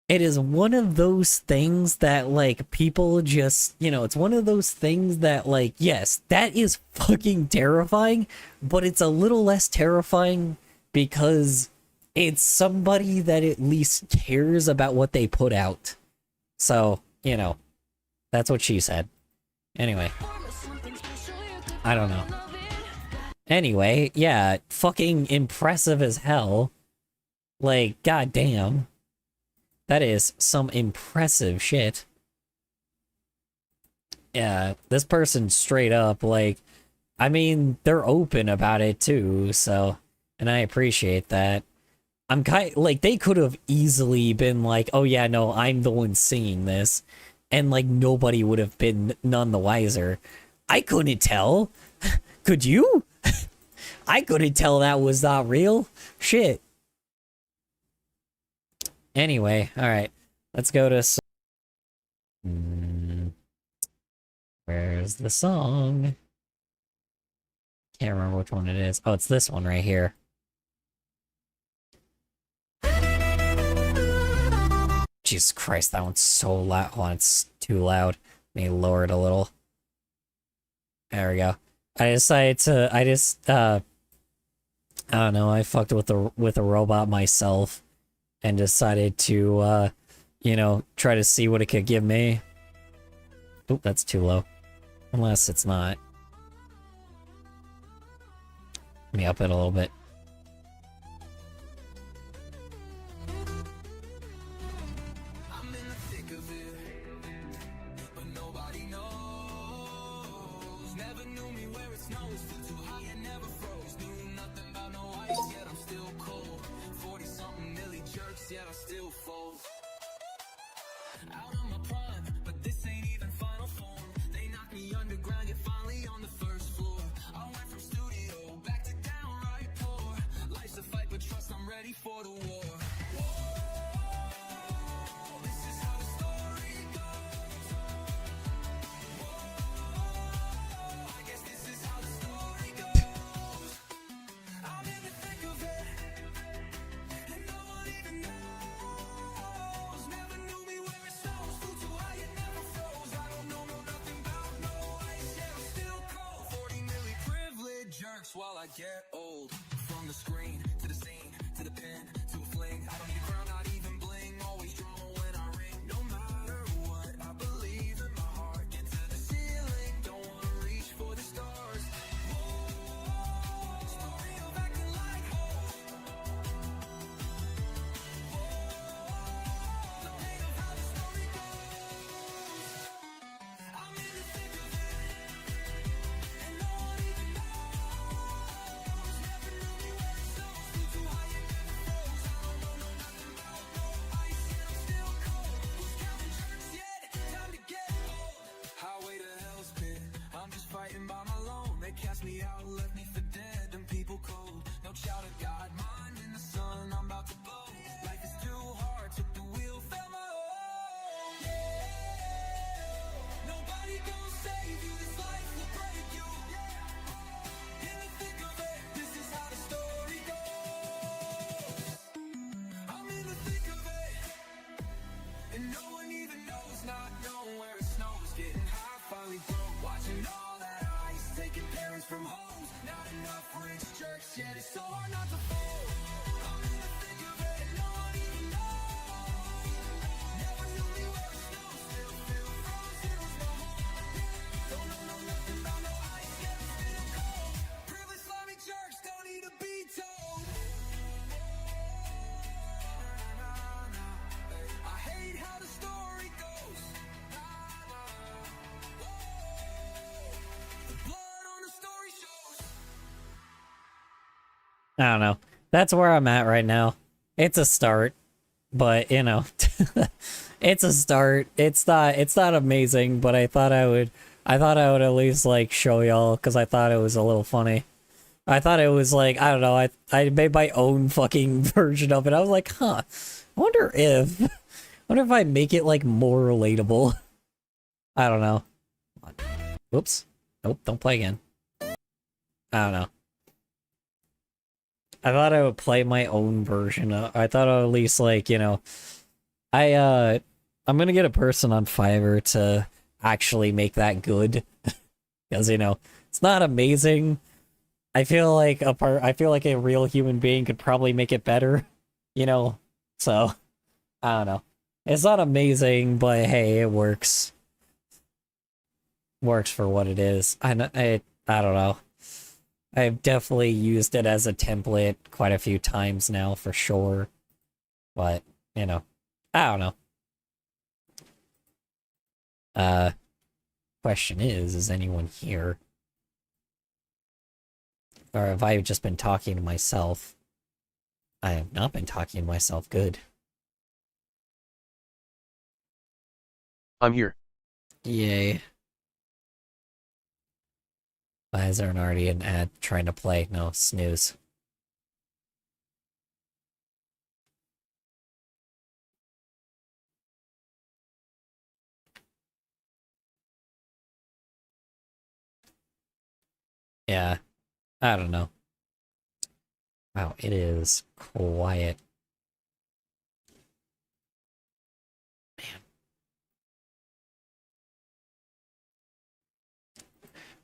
it is one of those things that, like, people just, you know, it's one of those things that, like, yes, that is fucking terrifying, but it's a little less terrifying because it's somebody that at least cares about what they put out. So, you know, that's what she said. Anyway. I don't know. Anyway, yeah, fucking impressive as hell. Like, goddamn. That is some impressive shit. Yeah, this person straight up, like, I mean, they're open about it too, so, and I appreciate that. I'm like, they could have easily been like, oh yeah, no, I'm the one singing this, and like, nobody would have been none the wiser. I couldn't tell. Could you? I couldn't tell that was not real. Shit. Anyway, alright, let's go to... Where's the song? Can't remember which one it is. Oh, it's this one right here. Jesus Christ, that one's so loud. Oh, it's too loud. Let me lower it a little. There we go. I decided to, I don't know, I fucked with a robot myself and decided to, you know, try to see what it could give me. Oop, that's too low. Unless it's not. Let me up it a little bit. I'm in the thick of it, but nobody knows. Never knew me where it snows. Flew too high and never froze. Knew nothing about no ice, yet I'm still cold. 40-something milli jerks, yet I still fold. Out of my prime, but this ain't even final form. They knocked me underground, yet finally on the first floor. I went from studio back to downright poor. Life's a fight, but trust I'm ready for the war. This is how the story goes. I guess this is how the story goes. I'm in the thick of it, and no one even knows. Never knew me where it snows. Flew too high and never froze. I don't know nothing about no ice, yet I'm still cold. 40 milli privilege jerks while I get old. From the screen to the scene to the pen to a fling. I don't need a crown, not even bling. Always drama when I ring. No matter what, I believe in my heart. Get to the ceiling, don't wanna reach for the stars. Whoa, story of acting like hope. The pain of how the story goes. I'm in the thick of it, and no one even knows. Never knew me where it snows. Flew too high and never froze. I don't know nothing about no ice, yet I'm still cold. Who's counting jerks yet? Time to get old. Highway to hell's pit, I'm just fighting by my lone. They cast me out, left me for dead. Them people cold, no child of God. Mine in the sun, I'm about to blow. Life is too hard, took the wheel, felt my own. Nobody gon' save you, this life will break you. In the thick of it, this is how the story goes. I'm in the thick of it, and no one even knows, not knowing where it snows. Getting high, finally broke, watching all that ice, taking parents from homes. Not enough rich jerks, yet it's so hard not to fold. I'm in the thick of it, and no one even knows. Never knew me where it snows, still feel froze, it was my home. Don't know nothing about no ice, yet I'm still cold. Privileged slimy jerks don't need to be told. I hate how the story goes. The blood on the story shows. I don't know. That's where I'm at right now. It's a start, but you know, it's a start. It's not amazing, but I thought I would at least like show y'all because I thought it was a little funny. I thought it was like, I don't know, I made my own fucking version of it. I was like, huh, I wonder if I make it like more relatable. I don't know. Whoops. Nope, don't play again. I don't know. I thought I would play my own version. I thought I would at least like, you know, I'm gonna get a person on Fiverr to actually make that good. Because, you know, it's not amazing. I feel like a real human being could probably make it better, you know? So, I don't know. It's not amazing, but hey, it works. Works for what it is. I don't know. I've definitely used it as a template quite a few times now, for sure. But, you know, I don't know. Question is anyone here? Or have I just been talking to myself? I have not been talking to myself. Good. I'm here. Yay. Why is there already an ad trying to play? No, snooze. Yeah, I don't know. Wow, it is quiet.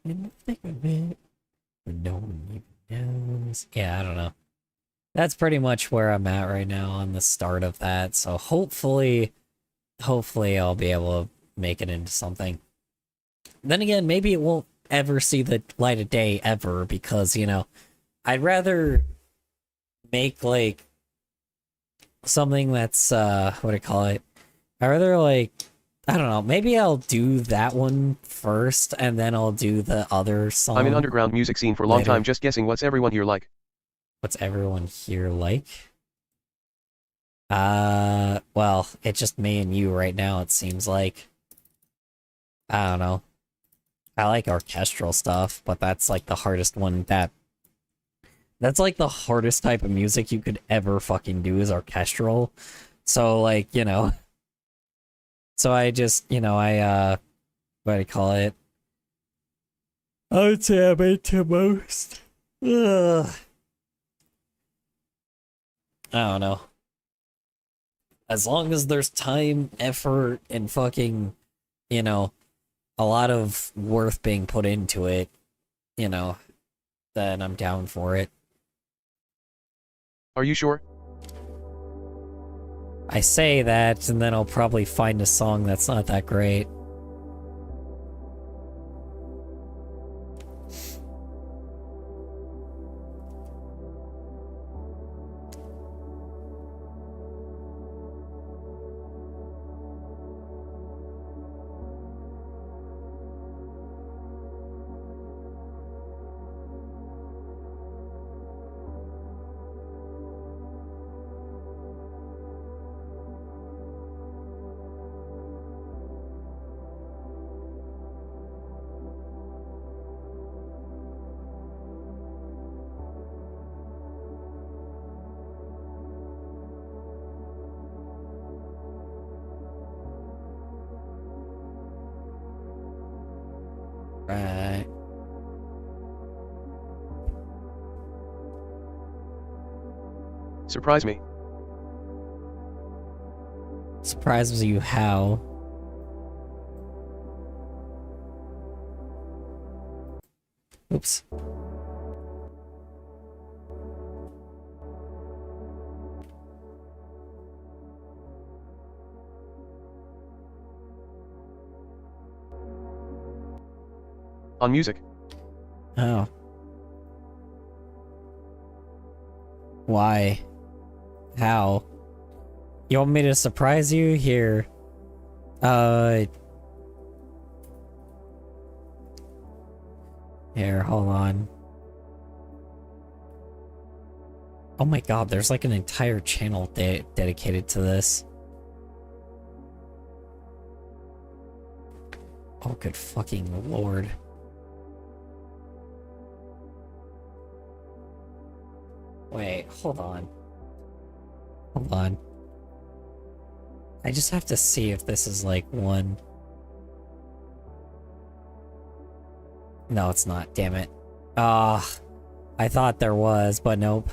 In the thick of it, but no one even knows. Yeah, I don't know. That's pretty much where I'm at right now on the start of that. So hopefully I'll be able to make it into something. Then again, maybe it won't ever see the light of day ever because, you know, I'd rather make like something that's what do I call it? I'd rather like, I don't know, maybe I'll do that one first and then I'll do the other song. I'm in underground music scene for a long later. time just guessing what's everyone here like. What's everyone here like? Well, it's just me and you right now, it seems like. I don't know. I like orchestral stuff, but that's like the hardest one that's like the hardest type of music you could ever fucking do is orchestral. So like, you know. So I just, you know, what do you call it? I would say I'm into most. Ugh. I don't know. As long as there's time, effort, and fucking, you know, a lot of worth being put into it, you know, then I'm down for it. Are you sure? I say that, and then I'll probably find a song that's not that great. Right. Surprise me. Surprises you how? Oops. On music. Oh. Why? How? You want me to surprise you? Here. Here, hold on. Oh my god, there's like an entire channel dedicated to this. Oh, good fucking lord. Wait, hold on. Hold on. I just have to see if this is like one. No, it's not, damn it. Ah, I thought there was, but nope.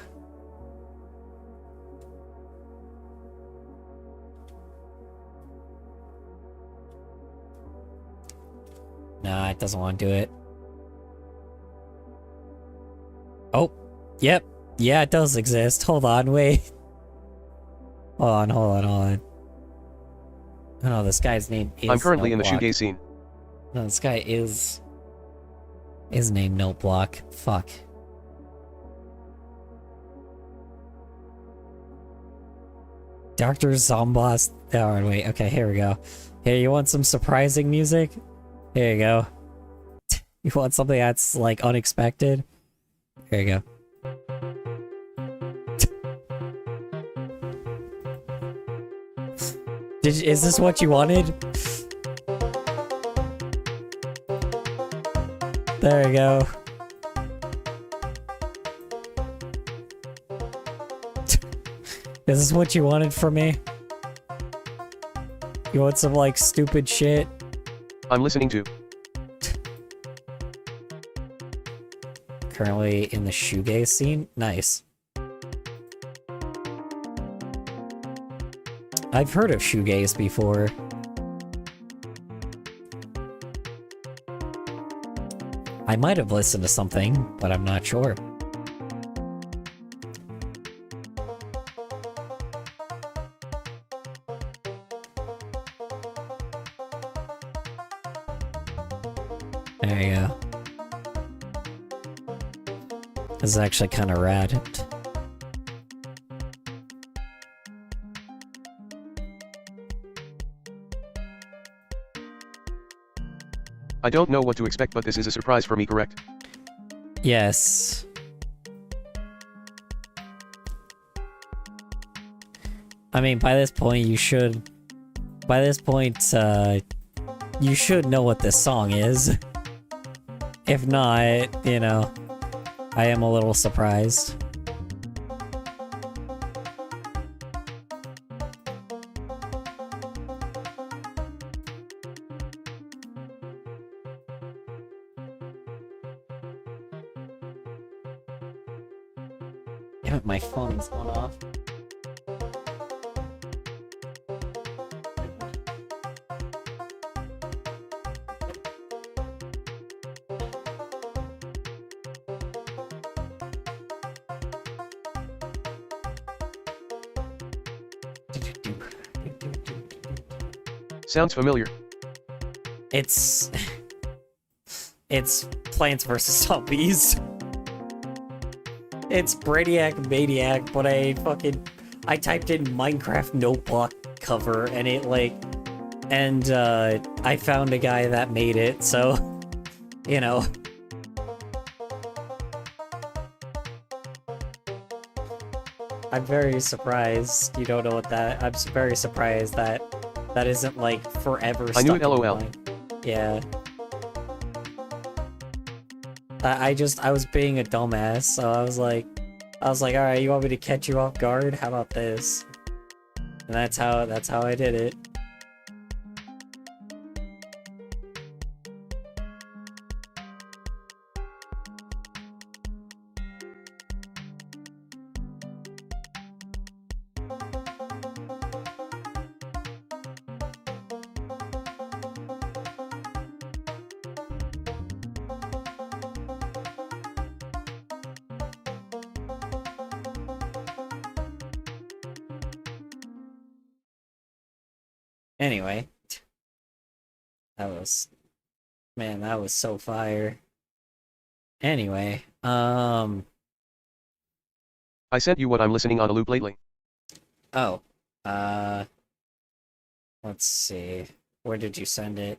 Nah, it doesn't want to do it. Oh, yep. Yeah, it does exist. Hold on, wait. Hold on. Oh no, this guy's name is I'm currently in the Noteblock. shoegaze scene. No, this guy is named Noteblock. Fuck. Dr. Zomboss. Oh, wait. Okay, here we go. Here, you want some surprising music? Here you go. You want something that's, like, unexpected? Here you go. Is this what you wanted? There you go. Is this what you wanted from me? You want some, like, stupid shit? I'm listening to. Currently in the shoegaze scene? Nice. I've heard of shoegaze before. I might have listened to something, but I'm not sure. There you go. This is actually kind of rad. I don't know what to expect, but this is a surprise for me, correct? Yes. I mean, by this point, you should... By this point, you should know what this song is. If not, you know, I am a little surprised. Damn it, my phone's going off. Sounds familiar. It's Plants vs. Zombies. It's Brainiac Maniac, but I typed in Minecraft notebook cover and it I found a guy that made it, so you know. I'm very surprised you don't know what that. I'm very surprised that that isn't like forever stuck I knew it, in your LOL. mind. Yeah. I was being a dumbass, so I was like, alright, you want me to catch you off guard? How about this? And that's how I did it. Anyway, man, that was so fire. Anyway, I sent you what I'm listening on a loop lately. oh, let's see, where did you send it?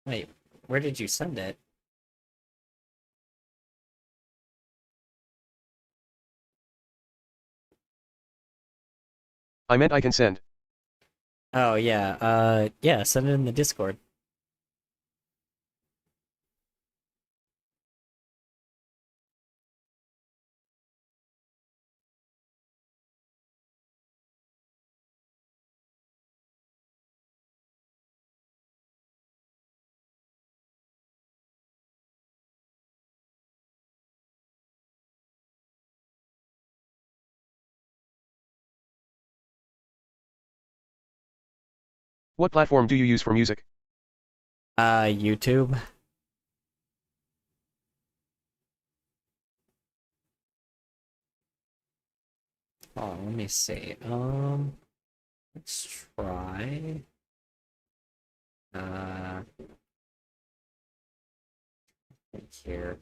Wait, where did you send it? I meant I can send. Oh, yeah, yeah, send it in the Discord. What platform do you use for music? YouTube. Oh, let me see. Let's try. Think here.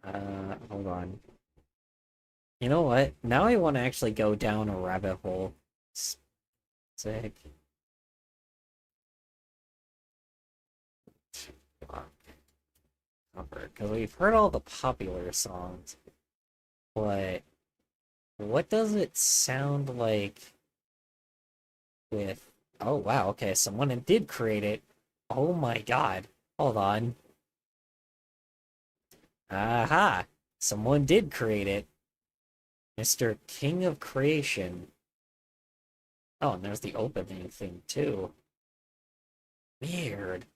Hold on. You know what? Now I want to actually go down a rabbit hole. Sick. Fuck. Because we've heard all the popular songs, but what does it sound like with... Oh, wow, okay, someone did create it. Oh my god. Hold on. Aha! Someone did create it. Mr. King of Creation. Oh, and there's the opening thing, too. Weird.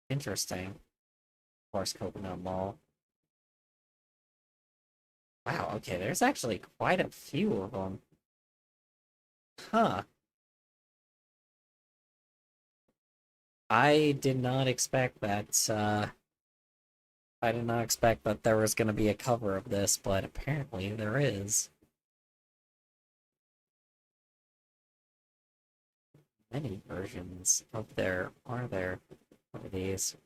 Interesting. Of course, Coconut Mall. Wow, okay, there's actually quite a few of them. Huh. I did not expect that, I did not expect that there was gonna be a cover of this, but apparently there is. Many versions of there are there of these.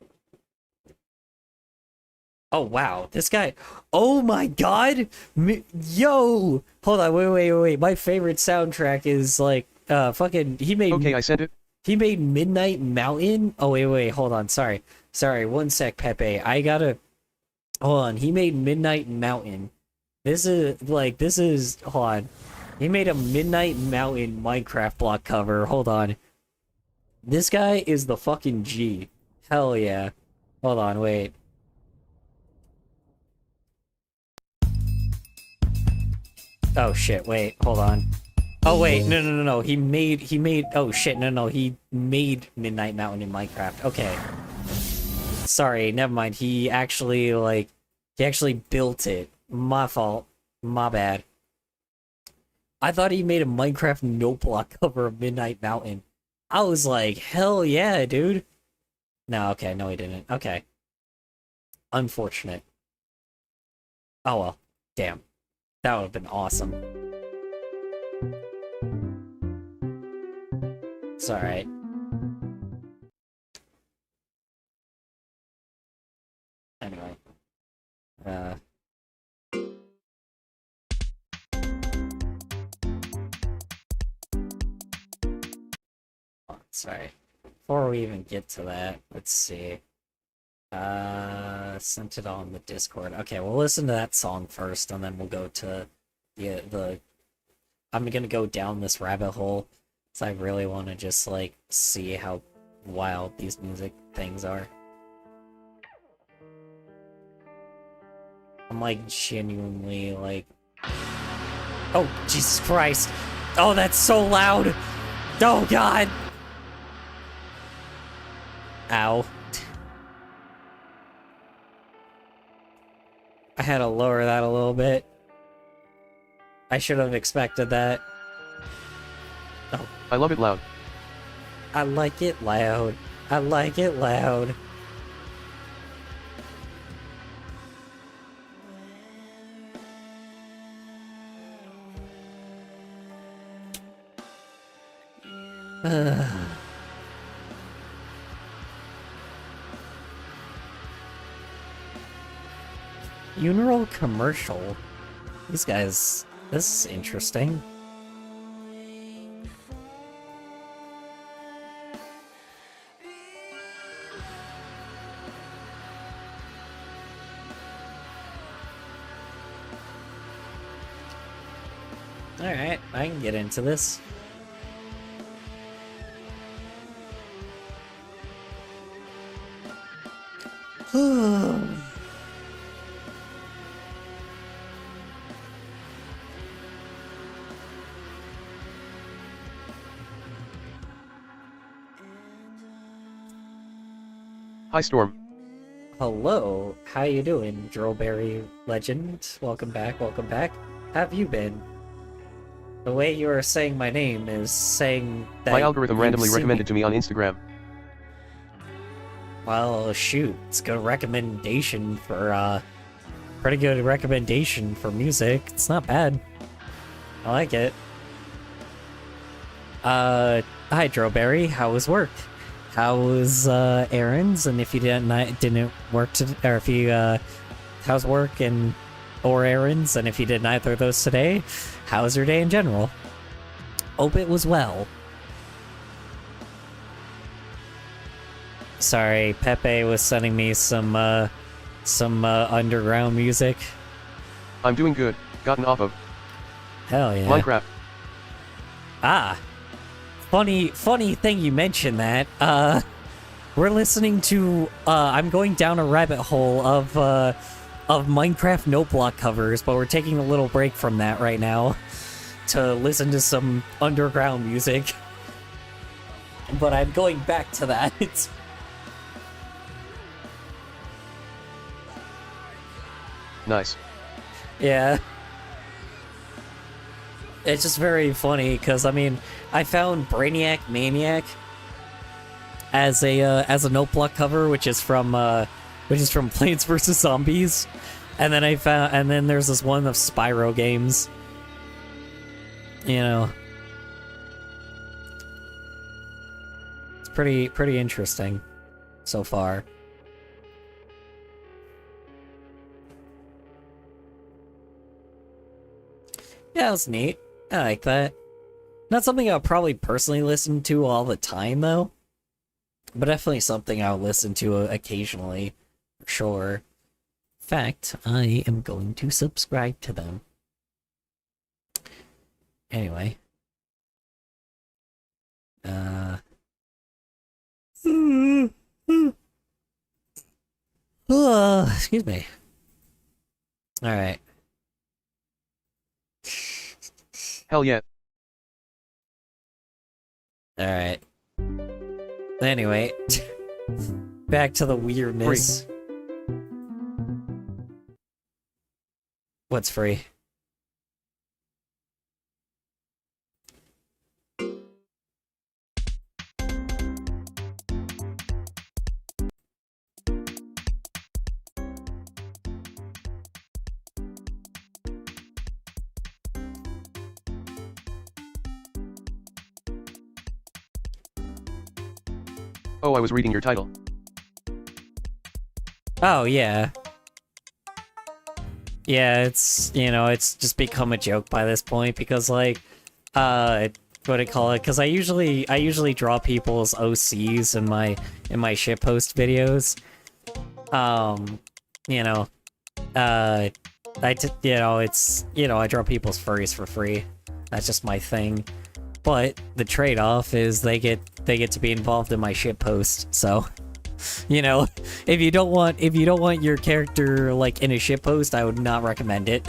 Oh wow, this guy! Oh my god! Yo! Hold on, wait. My favorite soundtrack is like fucking. Okay, I sent it. He made Midnight Mountain. Oh wait, hold on. Sorry. 1 sec, Pepe. I gotta. Hold on. He made Midnight Mountain. This is. Hold on. He made a Midnight Mountain Minecraft block cover. Hold on. This guy is the fucking G. Hell yeah. Hold on, wait. Oh shit, wait, hold on. Oh wait, no. He made oh shit, no, he made Midnight Mountain in Minecraft. Okay. Sorry, never mind. He actually built it. My fault. My bad. I thought he made a Minecraft note block cover of Midnight Mountain. I was like, hell yeah, dude. No, okay, no he didn't. Okay. Unfortunate. Oh well. Damn. That would have been awesome. It's alright. Anyway. Oh, sorry. Before we even get to that, let's see. Sent it on the Discord. Okay, we'll listen to that song first, and then we'll go to the I'm gonna go down this rabbit hole, so I really want to just, like, see how wild these music things are. I'm, like, genuinely, like... Oh, Jesus Christ! Oh, that's so loud! Oh, God! Ow. I had to lower that a little bit. I should have expected that. Oh. I love it loud. I like it loud. I like it loud. Funeral commercial. These guys, this is interesting. Alright, I can get into this. Hi, Storm. Hello, how you doing, Drillberry Legend? Welcome back, welcome back. How have you been? The way you are saying my name is saying that My algorithm you've randomly seen recommended to me on Instagram. Well, shoot, it's a good recommendation for, pretty good recommendation for music. It's not bad. I like it. Hi, Drillberry, how was work? How was, errands? And if you didn't work or if you, how's work or errands? And if you did neither of those today, how was your day in general? Hope it was well. Sorry, Pepe was sending me some underground music. I'm doing good. Gotten off of Hell yeah. Minecraft. Ah. Funny thing you mentioned that. We're listening to, I'm going down a rabbit hole of Minecraft note block covers, but we're taking a little break from that right now to listen to some underground music. but I'm going back to that. Nice. Yeah. It's just very funny, because, I mean, I found Brainiac Maniac as a note block cover, which is from Plants vs. Zombies. And then there's this one of Spyro games. You know. It's pretty interesting so far. Yeah, that was neat. I like that. Not something I'll probably personally listen to all the time, though. But definitely something I'll listen to occasionally, for sure. In fact, I am going to subscribe to them. Anyway. Excuse me. Alright. Hell yeah. Alright. Anyway. Back to the weirdness. What's free? Oh, I was reading your title. Oh, yeah. Yeah, it's, you know, it's just become a joke by this point, because, like, what do I call it? Because I usually draw people's OCs in my shitpost videos. You know, I draw people's furries for free. That's just my thing. But the trade-off is they get to be involved in my shitpost, so... You know, if you don't want your character, like, in a shitpost, I would not recommend it.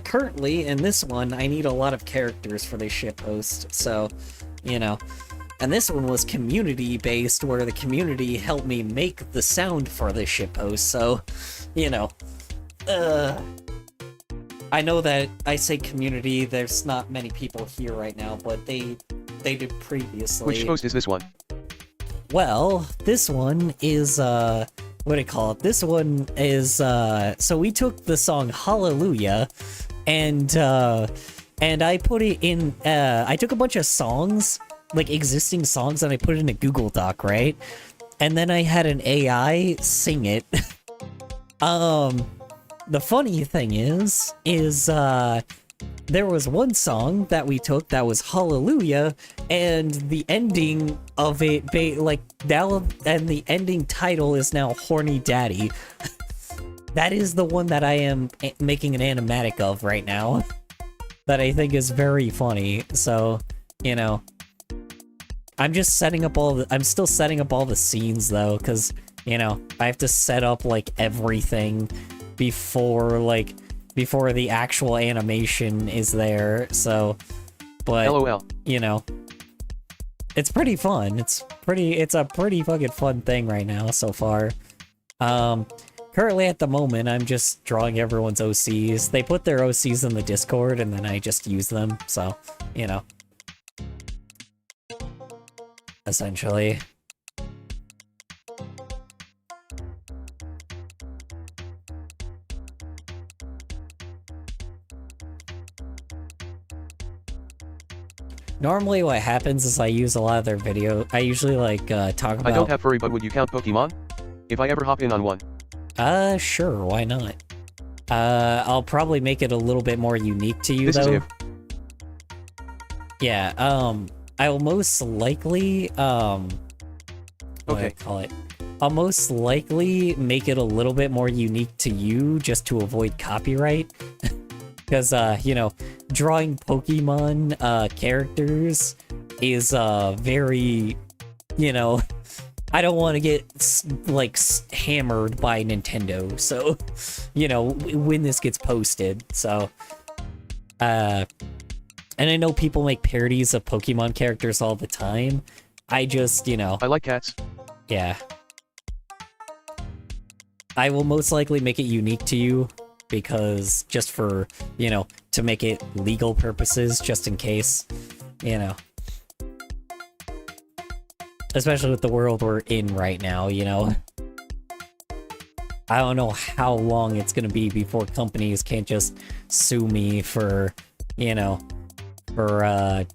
Currently, in this one, I need a lot of characters for this shitpost, so, you know. And this one was community-based, where the community helped me make the sound for this shitpost, so, you know. I know that I say community, there's not many people here right now, but they did previously. Which post is this one? Well, this one is, what do you call it? This one is, so we took the song Hallelujah, and I put it in, I took a bunch of songs, like existing songs, and I put it in a Google Doc, right? And then I had an AI sing it. The funny thing is, there was one song that we took that was Hallelujah, and the ending of it, and the ending title is now Horny Daddy. That is the one that I am making an animatic of right now, that I think is very funny, so, you know. I'm still setting up all the scenes, though, because, you know, I have to set up, like, everything before the actual animation is there, so, but, LOL. you know, it's pretty fun. It's a pretty fucking fun thing right now, so far. Currently at the moment, I'm just drawing everyone's OCs. They put their OCs in the Discord, and then I just use them, so, you know. Essentially. Normally what happens is I use a lot of their video. I usually, like, talk about... I don't have furry, but would you count Pokemon? If I ever hop in on one. Sure, why not? I'll probably make it a little bit more unique to you, This is though. if. Yeah, I will most likely, what do I Okay. call it? I'll most likely make it a little bit more unique to you, just to avoid copyright. Because, you know, drawing Pokemon, characters is, very, you know, I don't want to get, like, hammered by Nintendo, so, you know, when this gets posted, so, and I know people make parodies of Pokemon characters all the time, I just, you know, I like cats. yeah. I will most likely make it unique to you because just for, you know, to make it legal purposes, just in case, you know. Especially with the world we're in right now, you know. I don't know how long it's gonna be before companies can't just sue me for, you know, for,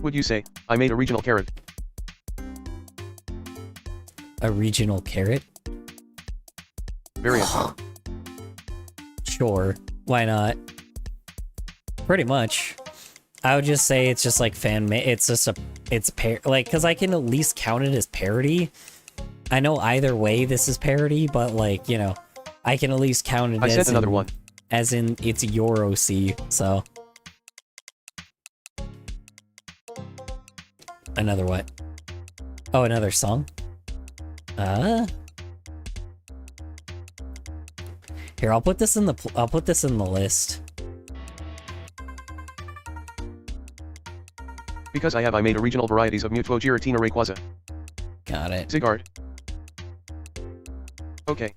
Would you say, I made a regional carrot? a regional carrot? Variant. Sure, why not? Pretty much. I would just say it's just like it's just like, cause I can at least count it as parody. I know either way this is parody, but like, you know, I can at least count it I as sent another one. as in it's your OC, so. Another what? Oh, another song? Here, I'll put this in the list. Because I made a regional varieties of Mutuo Giratina Rayquaza. Got it. Zygarde. Okay.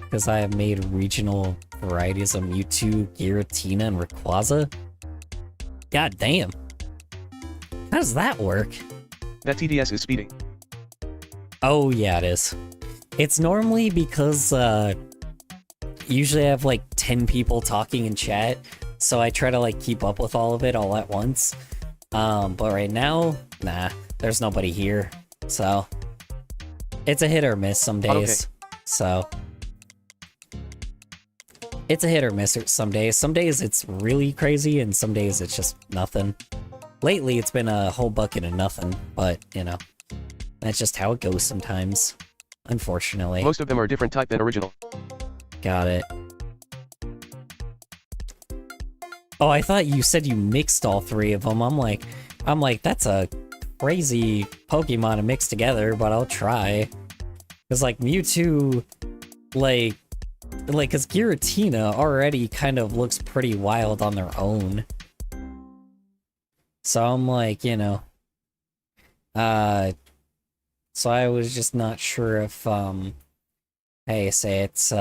Because I have made regional varieties of Mewtwo, Giratina, and Rayquaza. God damn. How does that work? That TDS is speeding. Oh, yeah, it is. It's normally because, usually I have like 10 people talking in chat, so I try to like keep up with all of it all at once. But right now, nah, there's nobody here, so it's a hit or miss some days. So it's a hit or miss some days. Some days it's really crazy, and some days it's just nothing. Lately, it's been a whole bucket of nothing, but you know, that's just how it goes sometimes, unfortunately. Most of them are different type than original. Got it. Oh, I thought you said you mixed all three of them. I'm like, that's a crazy Pokemon to mix together, but I'll try. Cause like Mewtwo, like, cause Giratina already kind of looks pretty wild on their own. So I'm like, you know, so I was just not sure if, hey, say it's,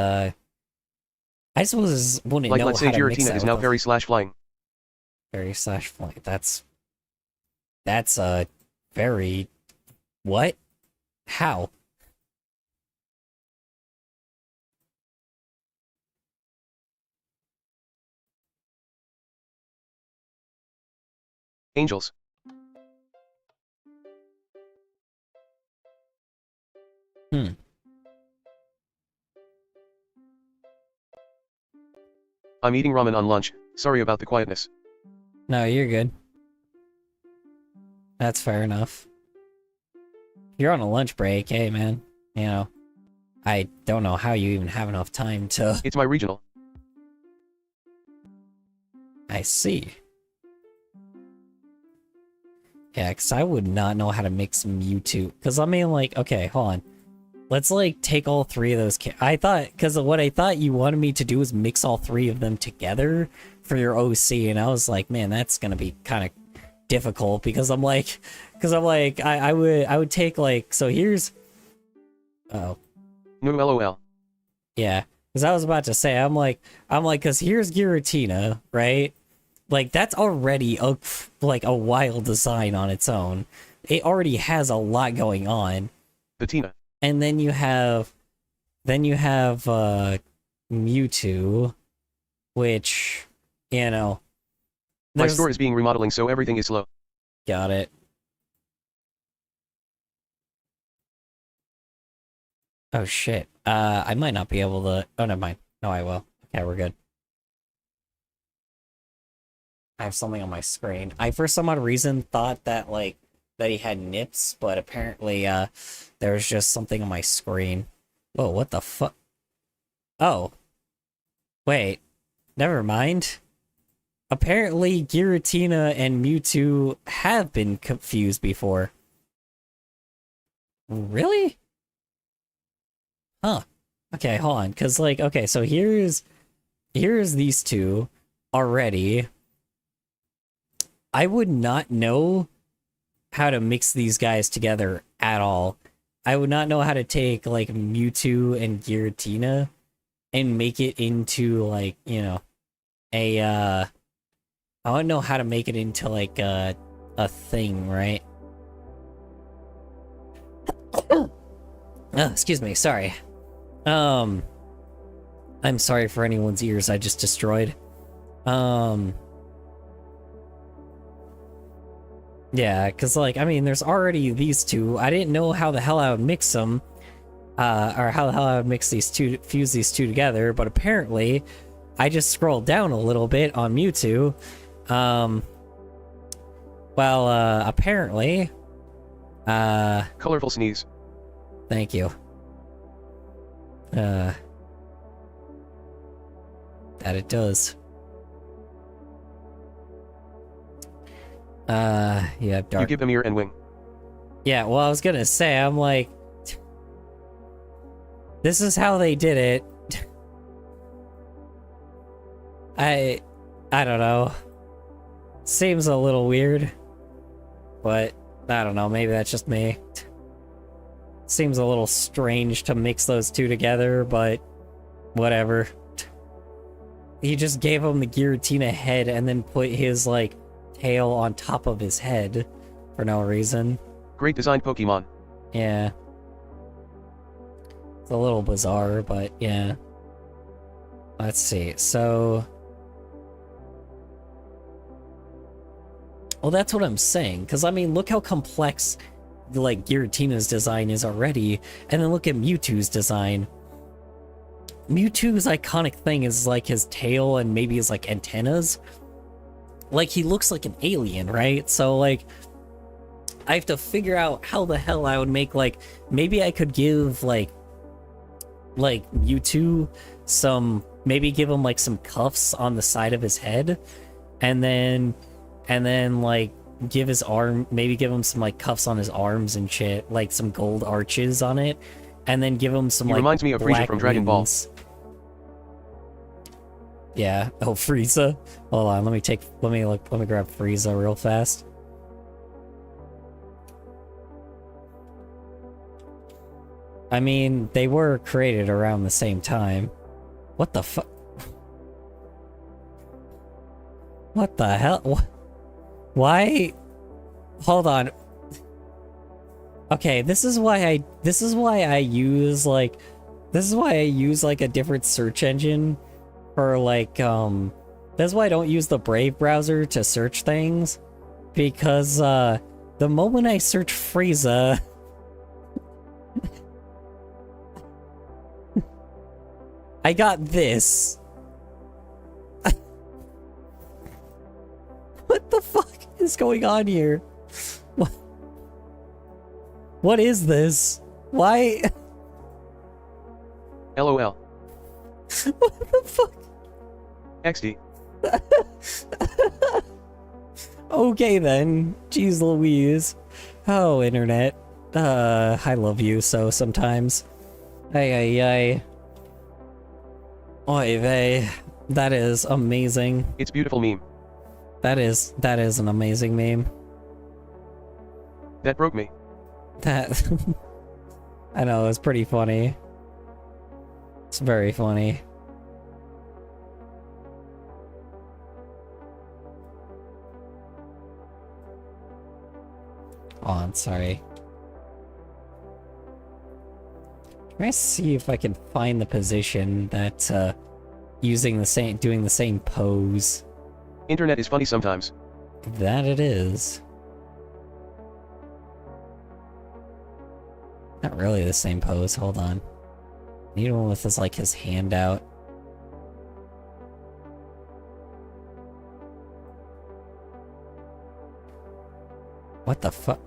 I suppose wouldn't Like know let's how say to mix Giratina that is with now a fairy/flying. fairy/flying. That's very, what? How? Angels. Hmm. I'm eating ramen on lunch. Sorry about the quietness. No, you're good. That's fair enough. You're on a lunch break, hey man. You know, I don't know how you even have enough time to... It's my regional. I see. Yeah, because I would not know how to mix Mewtwo. Because I mean, like, okay, hold on. Let's, like, take all three of those... I thought... Because what I thought you wanted me to do is mix all three of them together for your OC. And I was like, man, that's going to be kind of difficult. Because I'm like... I would take, like... So here's... Oh. No lol. Yeah. Because I was about to say, I'm like, because here's Giratina, right? Like, that's already a wild design on its own. It already has a lot going on. Patina. And then you have Mewtwo, which, you know, My store is being remodeling, so everything is slow. got it. Oh shit. I might not be able to. Oh, never mind. No, I will. Okay, we're good. I have something on my screen. I, for some odd reason, thought that, like, that he had nips, but apparently, there was just something on my screen. Whoa, what the fuck? Oh. Wait. Never mind. Apparently, Giratina and Mewtwo have been confused before. Really? Huh. Okay, hold on. Because, like, okay, so here's these two already. I would not know how to mix these guys together at all. I would not know how to take like Mewtwo and Giratina and make it into like, you know, I wouldn't know how to make it into like a thing, right? Oh, excuse me, sorry. I'm sorry for anyone's ears I just destroyed. Yeah, because, like, I mean, there's already these two. I didn't know how the hell I would mix them, or how the hell I would mix these two, fuse these two together, but apparently, I just scrolled down a little bit on Mewtwo. Apparently, Colorful sneeze. thank you. That it does. Yeah, dark. You give him ear and wing. Yeah, well, I was gonna say, I'm like, this is how they did it. I don't know. Seems a little weird, but I don't know, maybe that's just me. Seems a little strange to mix those two together, but whatever. He just gave him the Giratina head and then put his, like, tail on top of his head for no reason. Great designed Pokemon. Yeah. It's a little bizarre, but yeah. Let's see, so... Well, that's what I'm saying, because, I mean, look how complex, like, Giratina's design is already, and then look at Mewtwo's design. Mewtwo's iconic thing is, like, his tail and maybe his, like, antennas. Like, he looks like an alien, right? So, like, I have to figure out how the hell I would make, like, maybe I could give, like Mewtwo some, maybe give him, like, some cuffs on the side of his head, and then, like, give his arm, maybe give him some, like, cuffs on his arms and shit, like, some gold arches on it, and then give him some, He like, reminds me of Frieza black from Dragon Ball. wings. Yeah. Oh, Frieza. Hold on. Let me grab Frieza real fast. I mean, they were created around the same time. What the fuck? What the hell? Why? Hold on. Okay, this is why I use like a different search engine. Or like, that's why I don't use the Brave browser to search things. Because, the moment I search Frieza... I got this. What the fuck is going on here? What is this? Why? LOL. What the fuck? XD. Okay then. Jeez Louise. Oh, internet. I love you so sometimes. Ay. Oy vey. That is amazing. It's beautiful meme. That is an amazing meme. That broke me. That... I know, it's pretty funny. It's very funny. Oh, I'm sorry. Can I see if I can find the position that, doing the same pose? Internet is funny sometimes. That it is. Not really the same pose, hold on. Need one with his, like, his hand out. What the fuck?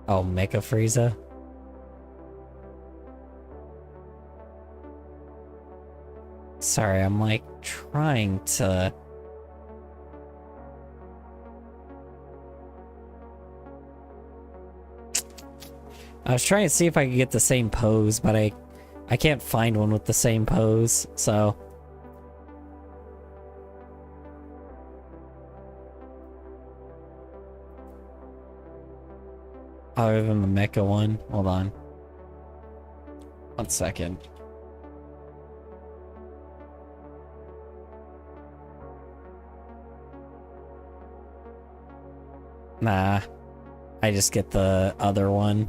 Oh, Mega Frieza? Sorry, I'm like trying to... I was trying to see if I could get the same pose, but I can't find one with the same pose, so... Other than the mecha one. Hold on. 1 second. Nah. I just get the other one.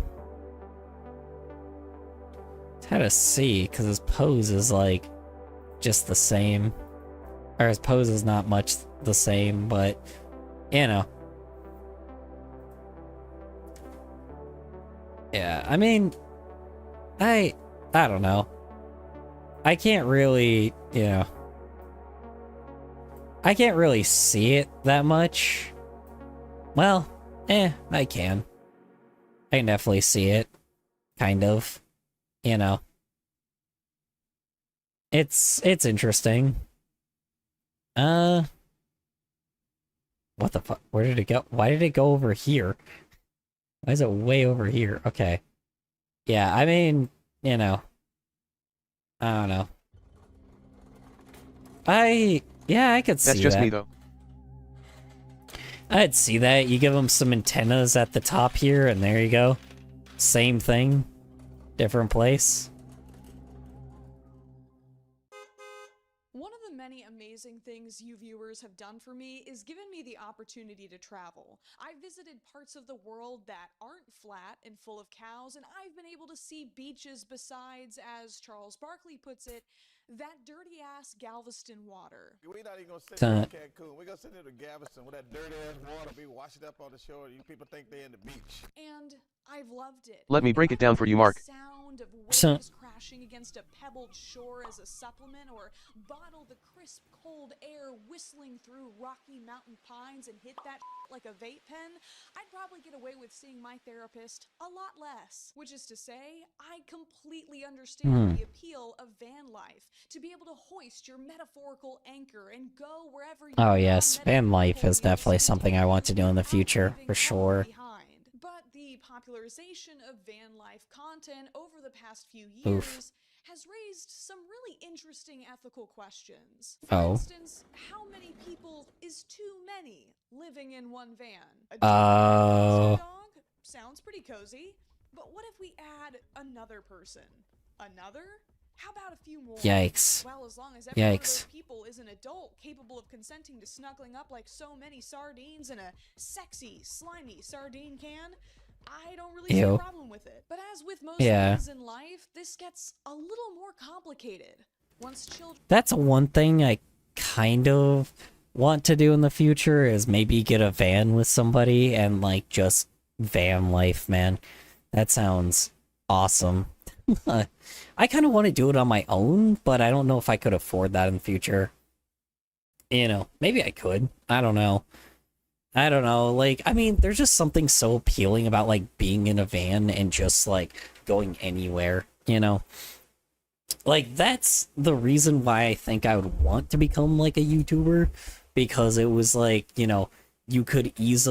It's hard to see, because his pose is like just the same. Or his pose is not much the same, but you know. Yeah, I mean, I don't know. I can't really, you know. I can't really see it that much. Well, I can. I can definitely see it. Kind of. You know. It's interesting. What the fuck? Where did it go? Why did it go over here? Why is it way over here? Okay. Yeah, I mean, you know. I don't know. Yeah, I could see that. That's just me, though. I'd see that. You give them some antennas at the top here, and there you go. Same thing. Different place. One of the many amazing things you viewers have done for me is given me the opportunity to travel. I've visited parts of the world that aren't flat and full of cows, and I've been able to see beaches besides, as Charles Barkley puts it, that dirty-ass Galveston water. We're not even gonna sit there in Cancun. We're gonna sit there to Galveston with that dirty ass water be washing up on the shore. You people think they're in the beach. And I've loved it. Let me break it down for you, Mark. The sound of waves crashing against a pebbled shore as a supplement, or bottle the crisp cold air whistling through Rocky Mountain pines and hit that like a vape pen, I'd probably get away with seeing my therapist a lot less. Which is to say, I completely understand the appeal of van life. To be able to hoist your metaphorical anchor and go wherever you Oh yes, van life is definitely something I want to do in the future, for sure. But the popularization of van life content over the past few years has raised some really interesting ethical questions. For instance, how many people is too many living in one van? A dog sounds pretty cozy, but what if we add another person? Another? How about a few more? Yikes. Well, as long as every one of those people is an adult capable of consenting to snuggling up like so many sardines in a sexy, slimy sardine can, I don't really see a problem with it. But as with most things in life, this gets a little more complicated. Once children... That's one thing I kind of want to do in the future, is maybe get a van with somebody and like just van life, man. That sounds awesome. I kind of want to do it on my own, but I don't know if I could afford that in the future. You know, maybe I could. I don't know. Like, I mean, there's just something so appealing about, like, being in a van and just, like, going anywhere, you know? Like, that's the reason why I think I would want to become, like, a YouTuber, because it was, like, you know, you could just,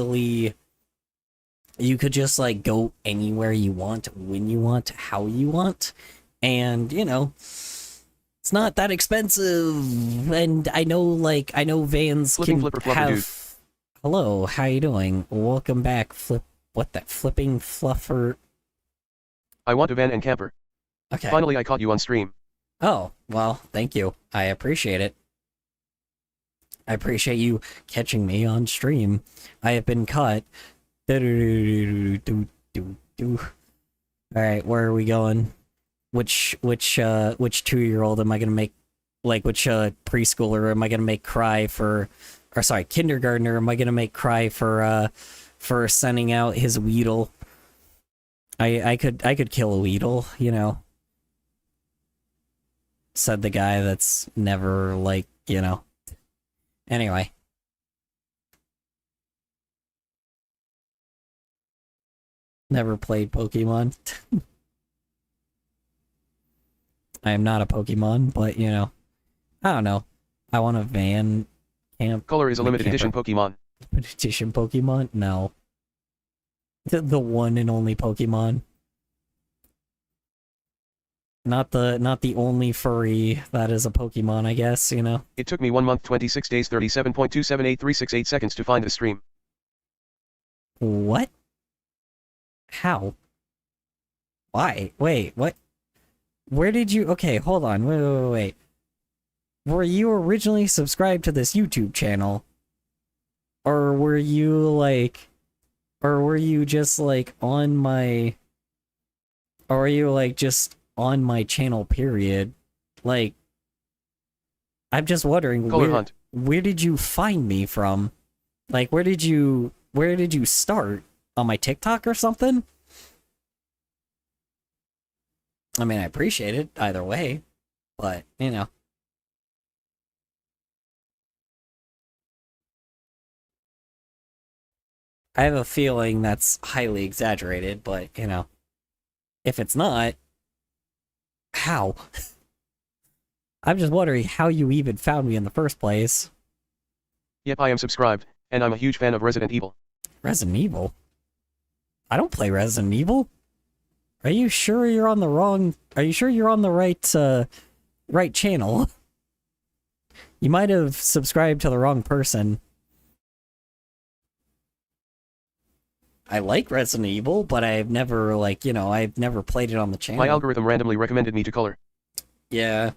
like, go anywhere you want, when you want, how you want, and, you know, it's not that expensive, and I know vans have... Hello, how you doing? Welcome back, flipping fluffer... I want a van and camper. Okay. Finally I caught you on stream. Oh, well, thank you. I appreciate it. I appreciate you catching me on stream. I have been caught. Alright, where are we going? Which 2-year-old am I gonna make, like, which preschooler am I gonna make cry for, or sorry, kindergartner am I gonna make cry for sending out his Weedle? I could kill a Weedle, you know. Said the guy that's never, like, you know. Anyway. Never played Pokemon. I am not a Pokemon, but, you know. I don't know. I want a van camp. Color is a limited edition Pokemon. Limited edition Pokemon? No. The one and only Pokemon. Not the only furry that is a Pokemon, I guess, you know? It took me 1 month, 26 days, 37.278368 seconds to find the stream. What? How? Why? Wait, what? Where did you... Okay, hold on. Wait. Were you originally subscribed to this YouTube channel? Or were you, like... Or were you just, like, on my... Or were you, like, just on my channel, period? Like... I'm just wondering, Color hunt. where did you find me from? Like, where did you start? On my TikTok or something? I mean, I appreciate it either way, but, you know. I have a feeling that's highly exaggerated, but, you know. If it's not, how? I'm just wondering how you even found me in the first place. Yep, I am subscribed, and I'm a huge fan of Resident Evil. Resident Evil? I don't play Resident Evil. Are you sure you're on the wrong... Are you sure you're on the right channel? You might have subscribed to the wrong person. I like Resident Evil, but I've never, like, you know, I've never played it on the channel. My algorithm randomly recommended me to Color. Yeah.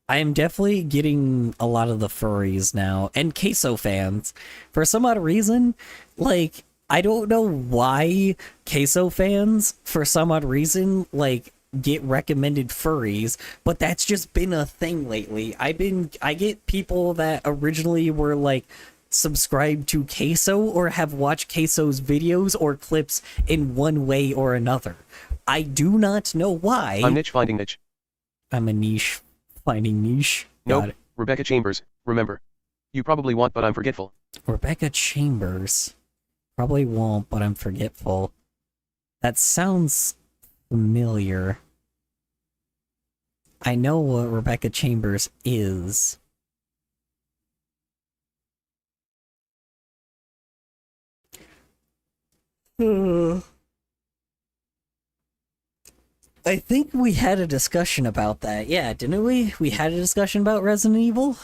I am definitely getting a lot of the furries now, and queso fans. For some odd reason, like, I don't know why queso fans, for some odd reason, like, get recommended furries, but that's just been a thing lately. I get people that originally were, like, subscribed to queso or have watched queso's videos or clips in one way or another. I do not know why. I'm niche finding niche. I'm a niche finding niche. Nope, Got it. Rebecca Chambers, remember. You probably want, but I'm forgetful. Rebecca Chambers. Probably won't, but I'm forgetful. That sounds familiar. I know what Rebecca Chambers is. I think we had a discussion about that. Yeah, didn't we? We had a discussion about Resident Evil?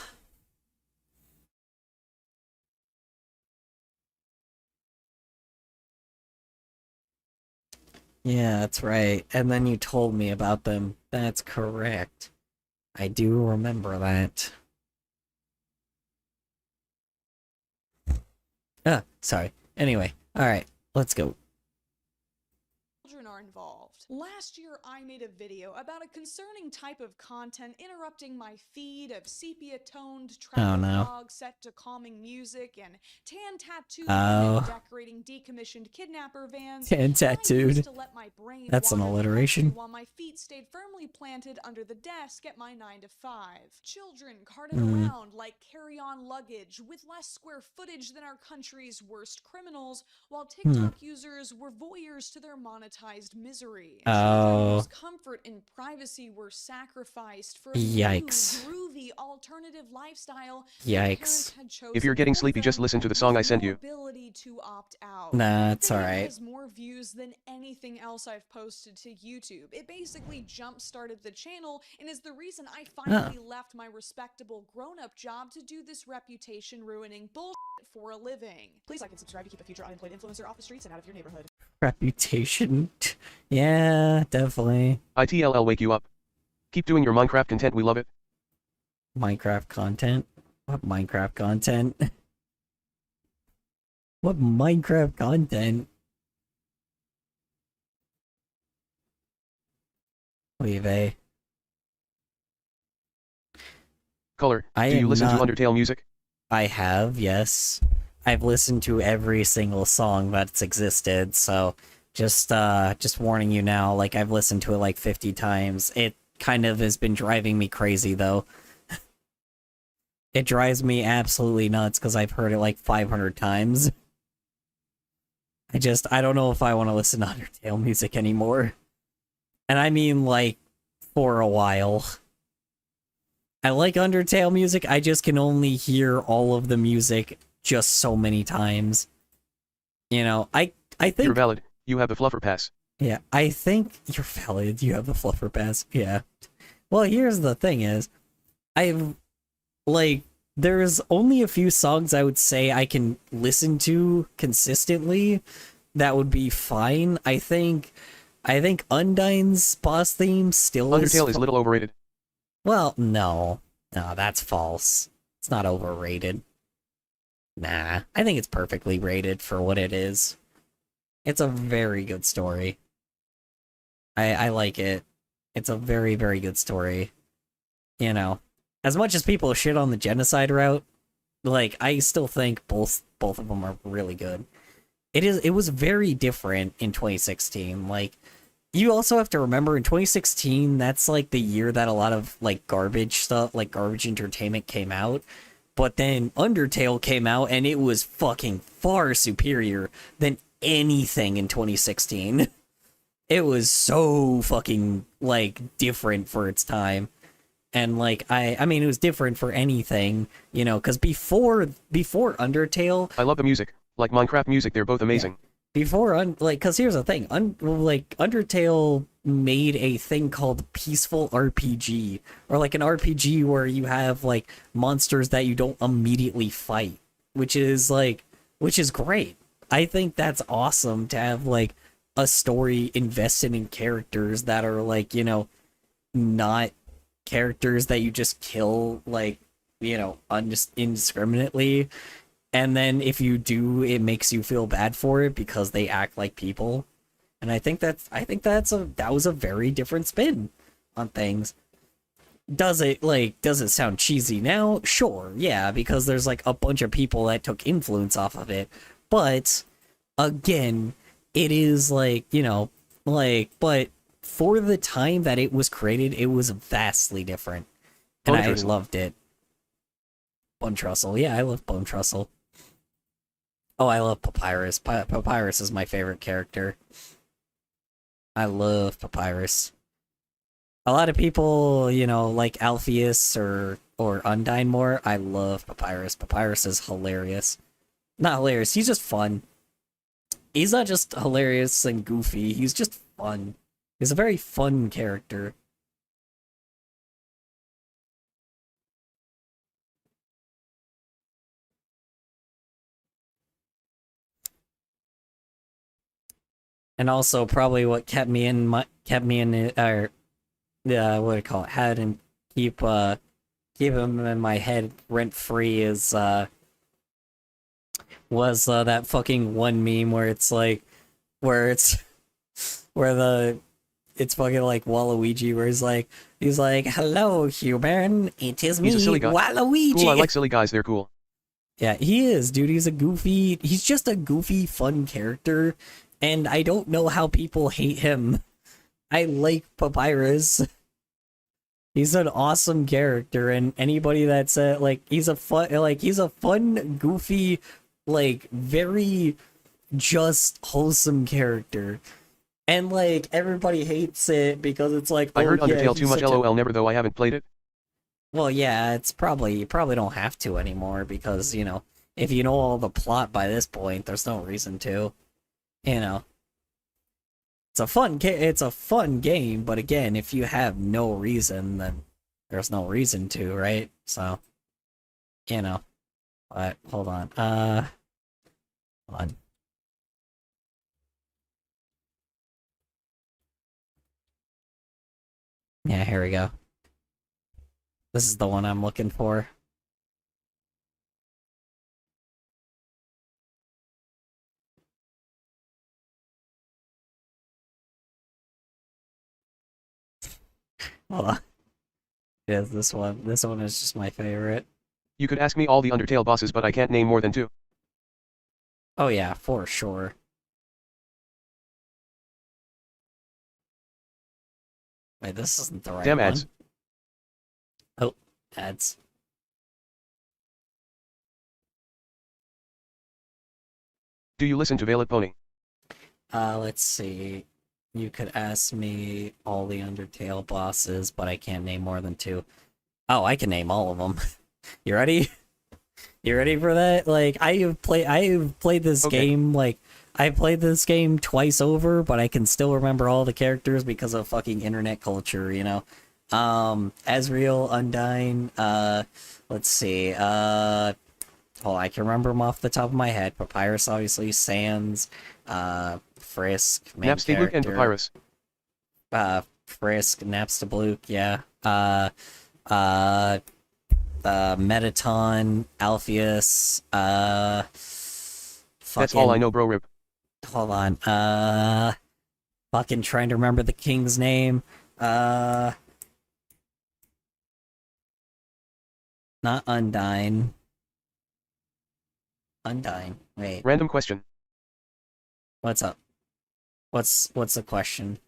Yeah, that's right. And then you told me about them. That's correct. I do remember that. Sorry. Anyway, alright, let's go. Children are involved. Last year, I made a video about a concerning type of content interrupting my feed of sepia-toned travel vlogs set to calming music and tan-tattooed women decorating decommissioned kidnapper vans. Tan-tattooed. That's an alliteration. While my feet stayed firmly planted under the desk at my 9 to 5. Children carted around like carry-on luggage with less square footage than our country's worst criminals, while TikTok users were voyeurs to their monetized misery. Children's comfort and privacy were sacrificed for a new, groovy alternative lifestyle. Yikes. If you're getting sleepy, just listen to the song I sent you. To opt out. Nah, it's alright. It has more views than anything else I've posted to YouTube. It basically jump-started the channel and is the reason I finally left my respectable grown-up job to do this reputation-ruining bullshit for a living. Please like and subscribe to keep a future unemployed influencer off the streets and out of your neighborhood. Reputation. Yeah, definitely. ITLL wake you up. Keep doing your Minecraft content, we love it. Minecraft content? What Minecraft content? What Minecraft content? Leave. Color, do you listen to Undertale music? I have, yes. I've listened to every single song that's existed, so just warning you now, like, I've listened to it like 50 times. It kind of has been driving me crazy, though. It drives me absolutely nuts, because I've heard it like 500 times. I don't know if I want to listen to Undertale music anymore. And I mean, like, for a while. I like Undertale music, I just can only hear all of the music just so many times. You know, I think... You're valid. You have the fluffer pass. Yeah, I think you're valid. You have the fluffer pass. Yeah. Well, here's the thing is, I've, like, there's only a few songs I would say I can listen to consistently that would be fine. I think Undyne's boss theme still Undertale is a little overrated. Well, no. No, that's false. It's not overrated. Nah, I think it's perfectly rated for what it is. It's a very good story. I like it. It's a very, very good story. You know, as much as people shit on the genocide route, like, I still think both of them are really good. It was very different in 2016. Like, you also have to remember in 2016, that's like the year that a lot of like garbage stuff, like garbage entertainment came out. But then Undertale came out and it was fucking far superior than anything in 2016. It was so fucking like different for its time. And like I mean it was different for anything, you know, cuz before Undertale, I love the music. Like Minecraft music, they're both amazing. cuz here's the thing, Undertale made a thing called peaceful RPG, or like an RPG where you have like monsters that you don't immediately fight, which is great. I think that's awesome to have like a story invested in characters that are like, you know, not characters that you just kill like, you know, indiscriminately. And then if you do, it makes you feel bad for it because they act like people. And I think that was a very different spin on things. Does it sound cheesy now? Sure, yeah, because there's like a bunch of people that took influence off of it. But again, it is like, you know, like, but for the time that it was created, it was vastly different. And I loved it. Bone Trussell, yeah, I love Bone Trussell. Oh, I love Papyrus. Papyrus is my favorite character. I love Papyrus. A lot of people, you know, like Alpheus or Undyne more. I love Papyrus. Papyrus is hilarious. Not hilarious, he's just fun. He's not just hilarious and goofy, he's just fun. He's a very fun character. And also probably what kept me in what do you call it, had and keep him in my head rent free is was that fucking one meme where it's like it's fucking like Waluigi, where he's like hello human, it is me, He's a silly guy. Waluigi. Cool, I like silly guys, they're cool. Yeah, he is, dude. He's just a goofy, fun character, and I don't know how people hate him. I like Papyrus. He's an awesome character, and anybody that's he's a fun, goofy, like very just wholesome character. And like everybody hates it because it's like, I heard yeah, Undertale too he's much, such lol, never, though I haven't played it. Well, yeah, you probably don't have to anymore because, you know, if you know all the plot by this point, there's no reason to. You know, it's a fun game, but again, if you have no reason, then there's no reason to, right? So, you know. But hold on. Hold on. Yeah, here we go. This is the one I'm looking for. Hold on. Yeah, this one. This one is just my favorite. You could ask me all the Undertale bosses, but I can't name more than 2. Oh yeah, for sure. Wait, this isn't the right Damn one. ads. Oh, ads. Do you listen to Veiled Pony? Let's see. You could ask me all the Undertale bosses, but I can't name more than 2. Oh, I can name all of them. You ready? You ready for that? Like, I have played this game, like, I played this game twice over, but I can still remember all the characters because of fucking internet culture, you know? Ezreal, Undyne, let's see, oh, I can remember them off the top of my head. Papyrus, obviously, Sans, Frisk, main Napstablook and character, Papyrus. Frisk, Napstablook, yeah, Metaton, Alpheus, That's all I fucking, know, bro. Rip. hold on, fucking trying to remember the king's name, not Undyne. Undyne. Wait, Random question. what's up? What's the question?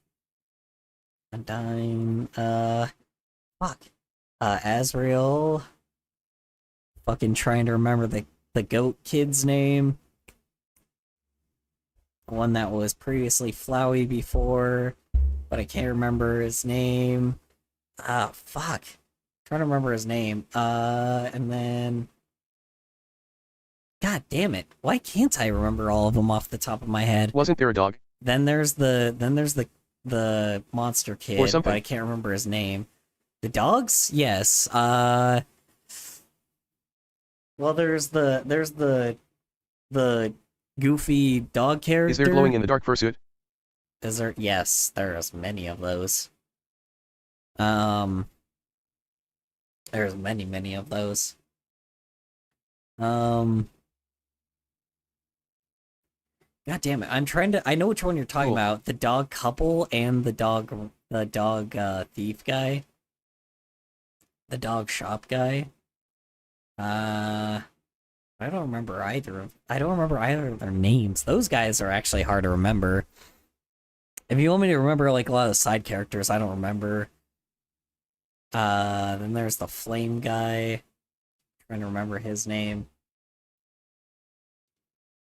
Undyne, fuck. Asriel. Fucking trying to remember the goat kid's name. The one that was previously Flowey before, but I can't remember his name. Ah, fuck. Trying to remember his name. And then, god damn it. Why can't I remember all of them off the top of my head? Wasn't there a dog? Then there's the monster kid, Or something. but I can't remember his name. The dogs? Yes. Well, there's the goofy dog character. Is there glowing in the dark fursuit? Is there? Yes, there's many of those. There's many of those. God damn it! I'm trying to. I know which one you're talking Cool. about. The dog couple and the dog thief guy. The dog shop guy. I don't remember either of. I don't remember either of their names. Those guys are actually hard to remember. If you want me to remember like a lot of the side characters, I don't remember. Then there's the flame guy. Trying to remember his name.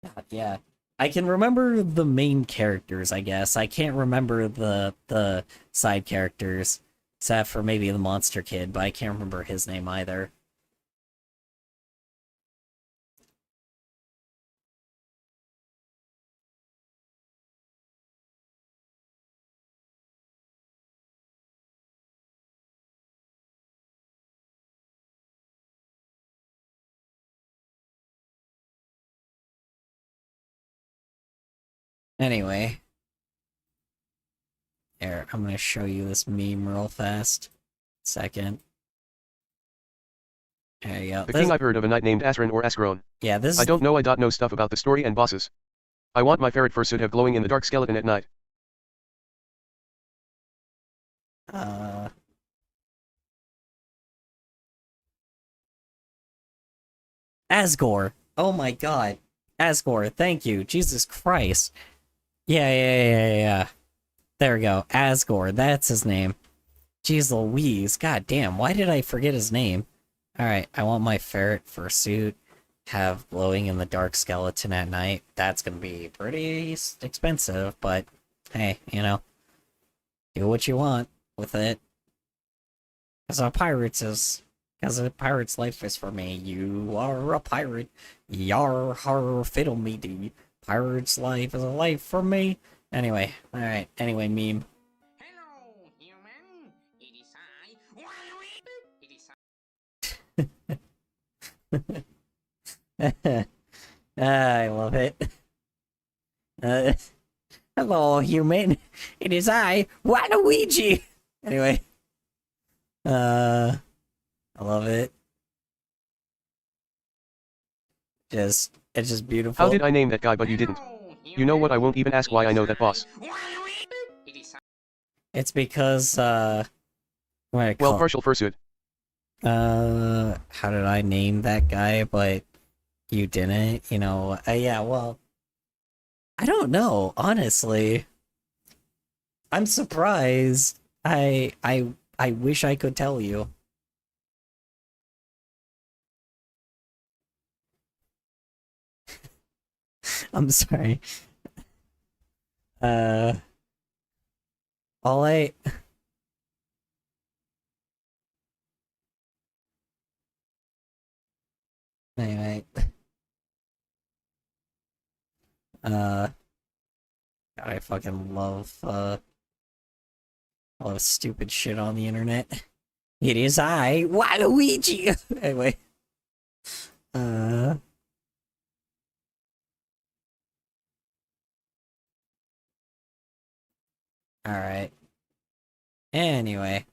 God, yeah. I can remember the main characters, I guess. I can't remember the side characters, except for maybe the monster kid, but I can't remember his name either. Anyway. Here, I'm gonna show you this meme real fast. Second. There you go. The king I've heard of a knight named Asrin or Asgron. Yeah, this I is don't know stuff about the story and bosses. I want my ferret fursuit have glowing in the dark skeleton at night. Asgore. Oh my god. Asgore, thank you. Jesus Christ. Yeah. There we go. Asgore, that's his name. Jeez Louise. God damn, why did I forget his name? Alright, I want my ferret fursuit have glowing in the dark skeleton at night. That's gonna be pretty expensive, but hey, you know, do what you want with it. Because a pirate's life is for me. You are a pirate. Yar har fiddle me dee. Pirate's life is a life for me. Anyway, alright, anyway, meme. Hello, human. It is I. It is I love it. Hello, human. It is I, Waluigi. Anyway, I love it. It's just beautiful. How did I name that guy but you didn't? You know what, I won't even ask why I know that boss. It's because what I Well, call partial fursuit. how did I name that guy? But you didn't. You know. Yeah. Well, I don't know. Honestly, I'm surprised. I wish I could tell you. I'm sorry. All I anyway. God, I fucking love All this stupid shit on the internet. It is I, Waluigi! Anyway. Alright. Anyway.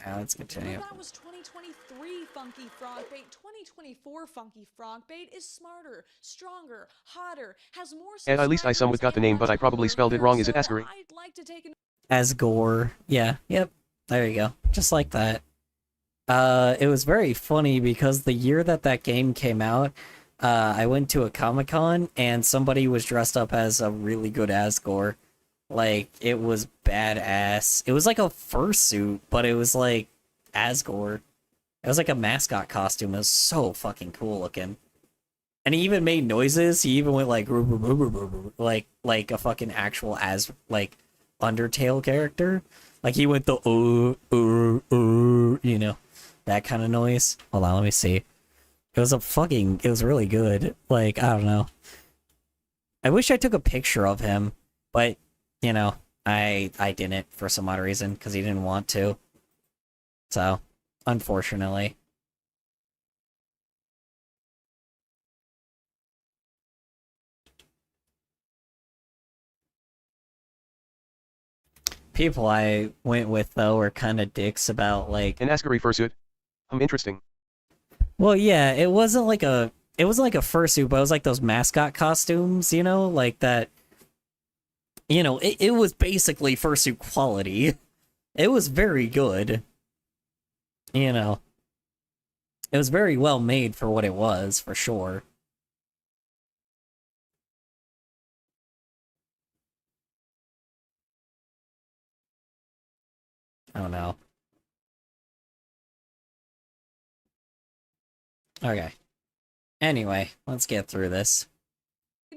Let's continue. Well, that was 2023 Funky Frog Bait. 2024 Funky Frog Bait is smarter, stronger, hotter, has more And at least I somewhat got the name, but I probably spelled it wrong. Is it Ascari? I'd like to take an Asgore. Yeah, yep. There you go. Just like that. It was very funny because the year that that game came out, I went to a Comic-Con and somebody was dressed up as a really good Asgore. Like, it was badass. It was like a fursuit, but it was like Asgore. It was like a mascot costume. It was so fucking cool looking. And he even made noises. He even went like like a fucking actual like Undertale character. Like he went the you know, that kind of noise. Hold on, let me see. It was really good. Like, I don't know. I wish I took a picture of him, but you know, I didn't for some odd reason because he didn't want to. So, unfortunately. People I went with though were kind of dicks about like. An Ascari fursuit? Interesting. Well, yeah, it wasn't like a fursuit, but it was like those mascot costumes, you know, like that. You know, it was basically fursuit quality. It was very good. You know, it was very well made for what it was, for sure. Oh no. Okay. Anyway, let's get through this.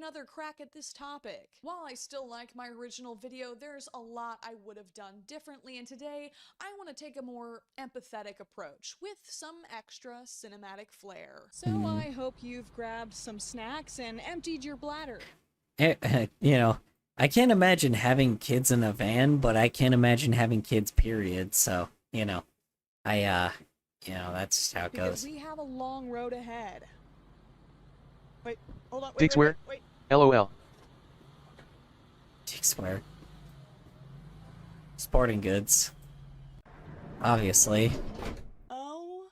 another crack at this topic. While I still like my original video, there's a lot I would have done differently, and today I want to take a more empathetic approach with some extra cinematic flair. So I hope you've grabbed some snacks and emptied your bladder. You know, I can't imagine having kids in a van, but I can't imagine having kids, period. So, you know, you know, that's just how it Because goes. we have a long road ahead. Wait, hold on. Dick swear? Wait. LOL. Dick swear. Sporting goods. Obviously. Oh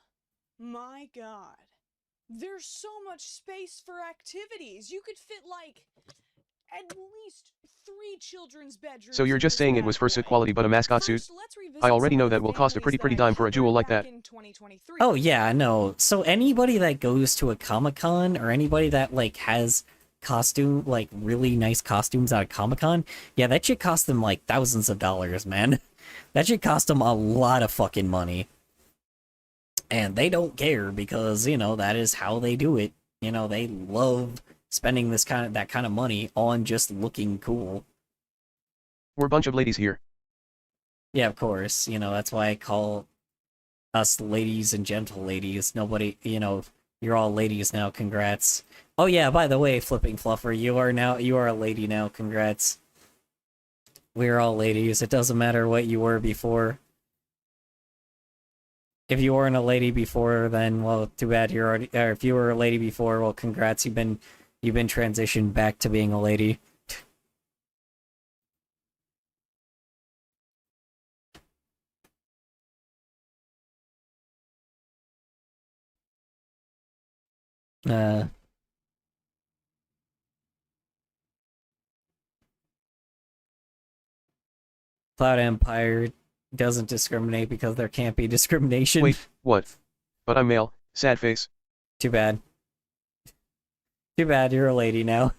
my god. There's so much space for activities. You could fit like at least 3 children's bedrooms. So you're in just this saying it bad was fursuit boy. quality but a mascot suit? First, let's revisit I already some know of the that will cost a families pretty that I dime for a jewel covered like back that. in 2023. Oh yeah, no. So anybody that goes to a Comic-Con or anybody that like has like really nice costumes at a Comic-Con, yeah, that shit cost them like thousands of dollars, man. That shit cost them a lot of fucking money. And they don't care because, you know, that is how they do it. You know, they love spending that kind of money on just looking cool. We're a bunch of ladies here. Yeah, of course. You know, that's why I call us ladies and gentle ladies. Nobody, you know, you're all ladies now. Congrats. Oh yeah, by the way, Flipping Fluffer, you are a lady now. Congrats. We're all ladies. It doesn't matter what you were before. If you weren't a lady before, then well, too bad you're already. Or if you were a lady before, well, congrats. You've been transitioned back to being a lady. Cloud Empire doesn't discriminate because there can't be discrimination. Wait, what? But I'm male, sad face. Too bad. Too bad you're a lady now.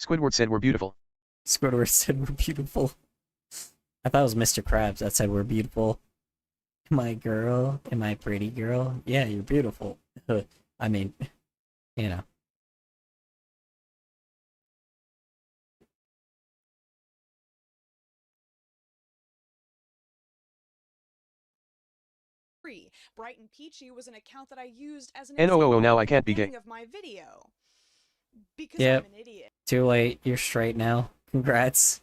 Squidward said we're beautiful. Squidward said we're beautiful. I thought it was Mr. Krabs that said we're beautiful. Am I girl? Am I pretty girl? Yeah, you're beautiful. I mean, you know. Bright and Peachy was an account that I used as an NOOO, now example I at can't the be gay. beginning of my video. Because Yep. I'm an idiot. Too late. You're straight now. Congrats.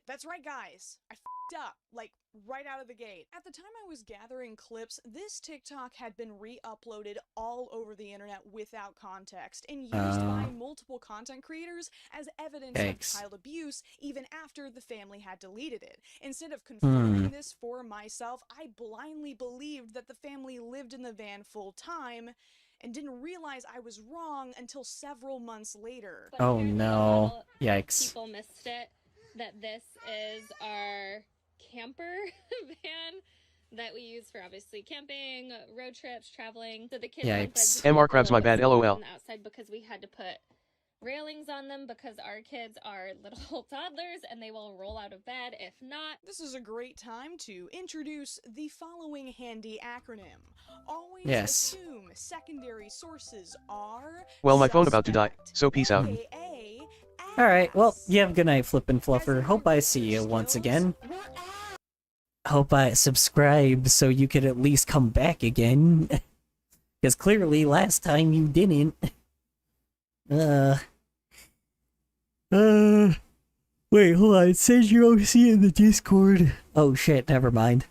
That's right, guys. I f***ed up, like, right out of the gate. At the time I was gathering clips, this TikTok had been re-uploaded all over the internet without context, and used by multiple content creators as evidence of child abuse, even after the family had deleted it. Instead of confirming this for myself, I blindly believed that the family lived in the van full time, and didn't realize I was wrong until several months later. Oh no. Yikes. People missed it. That this is our camper van that we use for obviously camping, road trips, traveling. So the kids Yikes. MR Crabs, my bad, LOL. on the outside because we had to put railings on them because our kids are little toddlers and they will roll out of bed if not. This is a great time to introduce the following handy acronym. Always assume secondary sources are well, my phone about to die, so peace out. Alright, well, you have a good night, Flippin' Fluffer. Hope I see you once again. Hope I subscribe so you could at least come back again. Because clearly last time you didn't. Wait, hold on. It says you're OC in the Discord. Oh shit, never mind.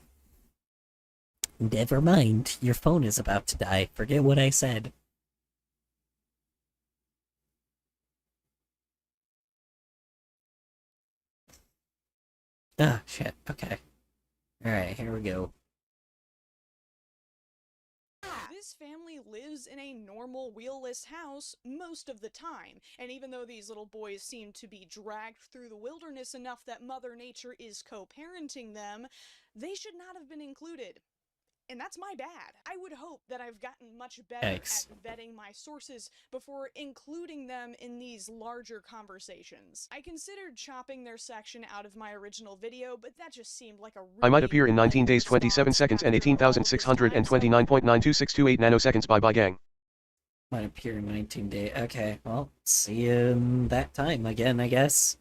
Never mind. Your phone is about to die. Forget what I said. Ah, shit. Okay. Alright, here we go. This family lives in a normal wheelless house most of the time, and even though these little boys seem to be dragged through the wilderness enough that Mother Nature is co-parenting them, they should not have been included. And that's my bad. I would hope that I've gotten much better at vetting my sources before including them in these larger conversations. I considered chopping their section out of my original video, but that just seemed like a really I might appear in 19 days 27 seconds and 18,629.26228 nanoseconds. Bye bye gang. Might appear in 19 days. Okay, well, see you in that time again, I guess.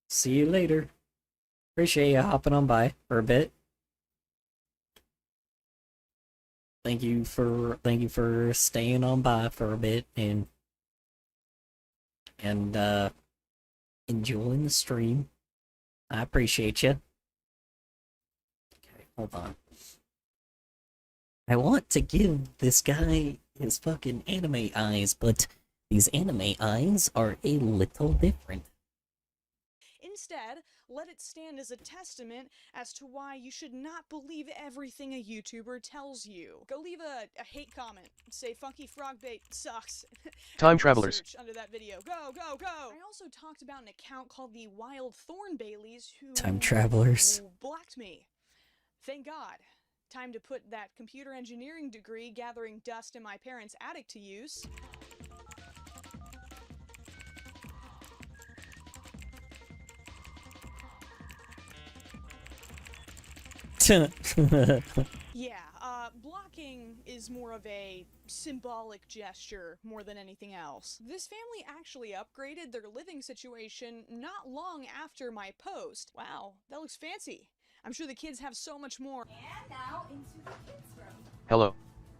See you later. Appreciate you hopping on by for a bit. Thank you for staying on by for a bit and enjoying the stream. I appreciate you. Okay, hold on. I want to give this guy his fucking anime eyes, but these anime eyes are a little different. Instead, let it stand as a testament as to why you should not believe everything a YouTuber tells you. Go leave a hate comment. Say Funky Frog Bait sucks. Time travelers. Under that video. Go, go, go! I also talked about an account called the Wild Thorn Baileys who Time travelers. blocked me. Thank God. Time to put that computer engineering degree gathering dust in my parents' attic to use. Yeah, blocking is more of a symbolic gesture more than anything else. This family actually upgraded their living situation not long after my post. Wow, that looks fancy. I'm sure the kids have so much more. And now into the kids' room. Hello.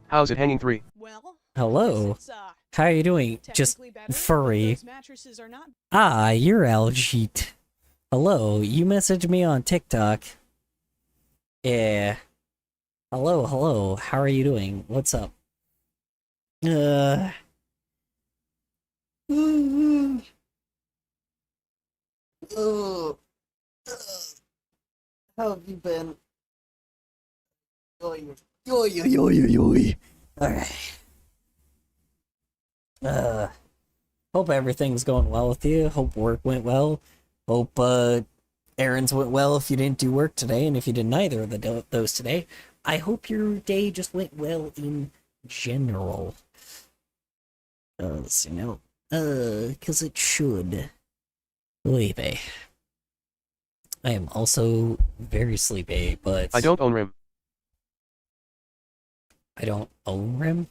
How's it hanging 3? Well, Hello. it's, How are you doing? Just technically better, but furry. those mattresses are not. Ah, you're Aljeet. Hello, you messaged me on TikTok. Yeah. Hello, hello. How are you doing? What's up? How have you been? Alright. Hope everything's going well with you. Hope work went well. Hope, errands went well if you didn't do work today, and if you did neither of those today, I hope your day just went well in general. Let's see now. Cause it should. Sleepy. I am also very sleepy, but I don't own RIM. I don't own RIM?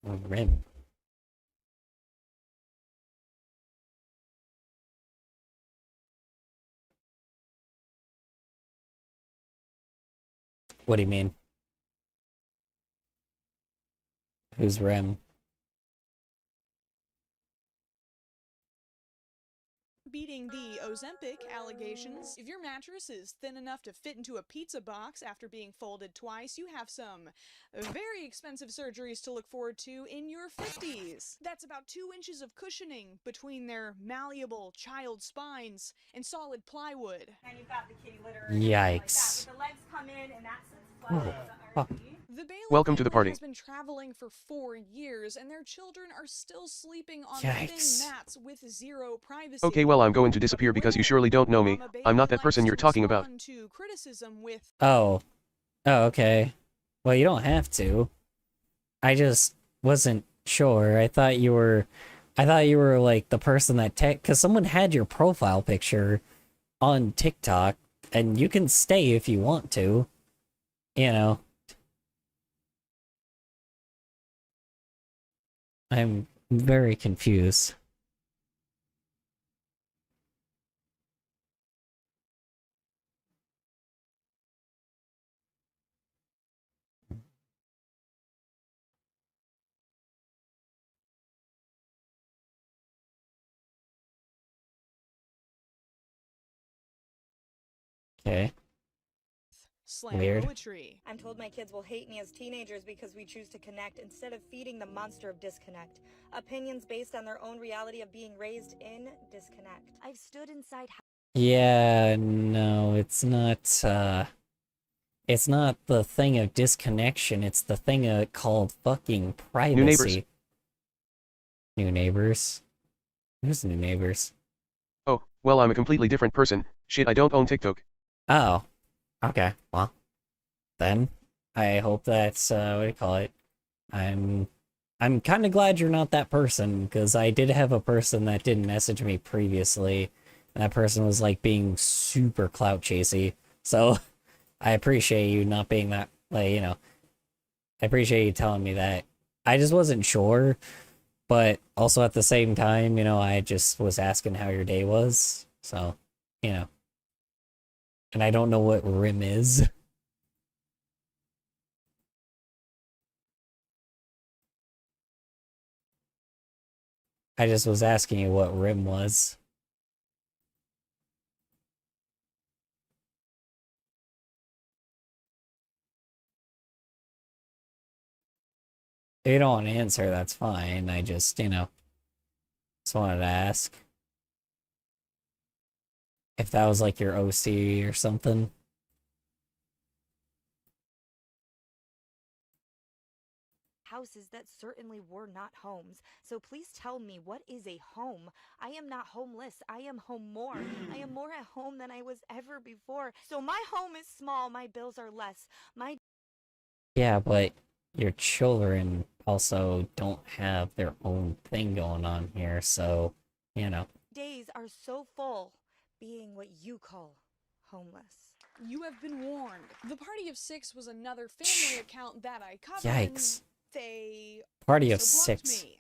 RIM. What do you mean? Who's Rem? Beating the Ozempic allegations. If your mattress is thin enough to fit into a pizza box after being folded twice, you have some very expensive surgeries to look forward to in your 50s. That's about 2 inches of cushioning between their malleable child spines and solid plywood. And you've got the kitty litter. Yikes. The legs come in and that sits Oh, flat. fuck. The Bailey Welcome to the family party. has been traveling for 4 years, and their children are still sleeping on Yikes. thin mats with zero privacy. Okay, well, I'm going to disappear because you surely don't know me. I'm not that person you're talking about. To criticism with Oh. Oh, okay. Well, you don't have to. I just wasn't sure. I thought you were like the person that because someone had your profile picture on TikTok, and you can stay if you want to. You know. I'm very confused. Okay. slam Weird. poetry. I'm told my kids will hate me as teenagers because we choose to connect instead of feeding the monster of disconnect. Opinions based on their own reality of being raised in disconnect. I've stood inside. Yeah, no, it's not the thing of disconnection, it's the thing called fucking privacy. New neighbors. New neighbors? Who's new neighbors? Oh, well, I'm a completely different person. Shit, I don't own TikTok. Oh. Okay, well. Then, I hope that's, what do you call it? I'm kind of glad you're not that person, because I did have a person that didn't message me previously, and that person was, like, being super clout chasey, so I appreciate you not being that, like, you know, I appreciate you telling me that. I just wasn't sure, but also at the same time, you know, I just was asking how your day was, so, you know. And I don't know what RIM is. I just was asking you what RIM was. If you don't want to answer, that's fine. I just, you know, just wanted to ask. If that was like your OC or something. Houses that certainly were not homes. So please tell me, what is a home? I am not homeless. I am home more. I am more at home than I was ever before. So my home is small. My bills are less. My Yeah, but your children also don't have their own thing going on here, so, you know. days are so full being what you call homeless. You have been warned. The Party of Six was another family account that I covered. Yikes. And they Party of also blocked Six. me.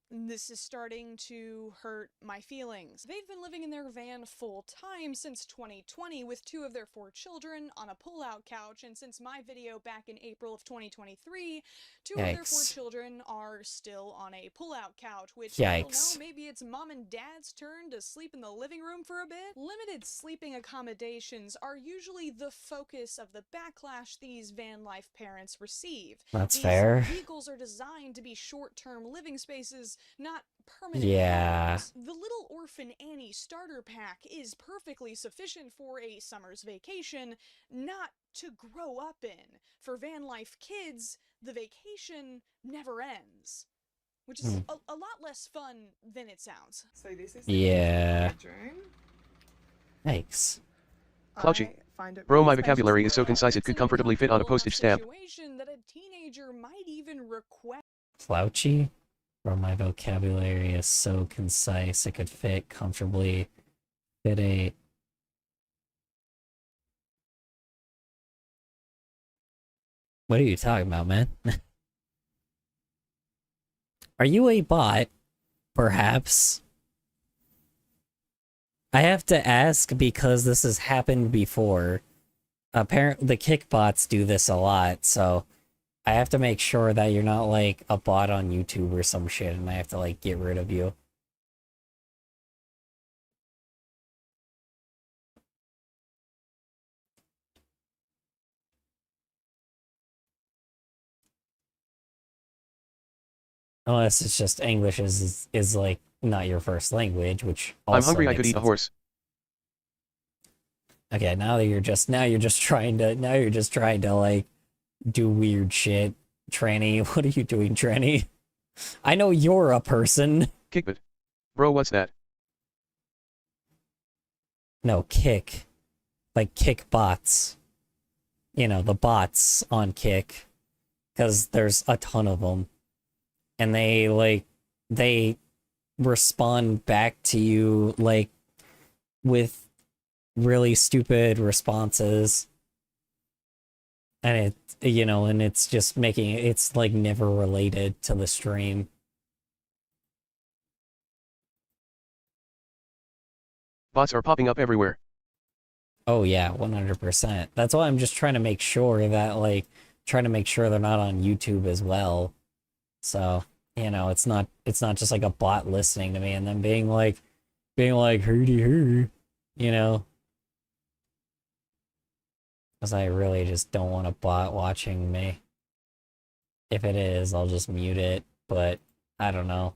This is starting to hurt my feelings. They've been living in their van full time since 2020 with 2 of their 4 children on a pull-out couch, and since my video back in April of 2023, 2 of their 4 Yikes. children are still on a pull-out couch, which, I don't Yikes. know, maybe it's mom and dad's turn to sleep in the living room for a bit? Limited sleeping accommodations are usually the focus of the backlash these van life parents receive. That's These fair. vehicles are designed to be short-term living spaces, not permanent Yeah. homes. The Little Orphan Annie starter pack is perfectly sufficient for a summer's vacation, not to grow up in. For van life kids, the vacation never ends. Which is a lot less fun than it sounds. So this is Yeah. bedroom. Yikes. Clouchy. I find it Bro, really my spacious vocabulary is so for a- concise it could comfortably fit on a postage stamp. Situation that a teenager might even request. Slouchy? Or my vocabulary is so concise it could fit comfortably. Fit a... What are you talking about, man? Are you a bot? Perhaps. I have to ask because this has happened before. apparently the kick bots do this a lot, so I have to make sure that you're not like a bot on YouTube or some shit, and I have to like get rid of you. Unless it's just English is like not your first language, which also I'm hungry, I makes could eat a sense. horse. Okay, now you're just trying to like do weird shit. Tranny, what are you doing, Tranny? I know you're a person. Kickbit. Bro, what's that? No, kick. Like kick bots. You know, the bots on Kick. Because there's a ton of them. And they respond back to you, like, with really stupid responses. And and it's just it's like never related to the stream. Bots are popping up everywhere. Oh yeah, 100%. That's why I'm just trying to make sure that they're not on YouTube as well. So, it's not just like a bot listening to me and then being like hurdy hur, because I really just don't want a bot watching me. If it is, I'll just mute it, but I don't know.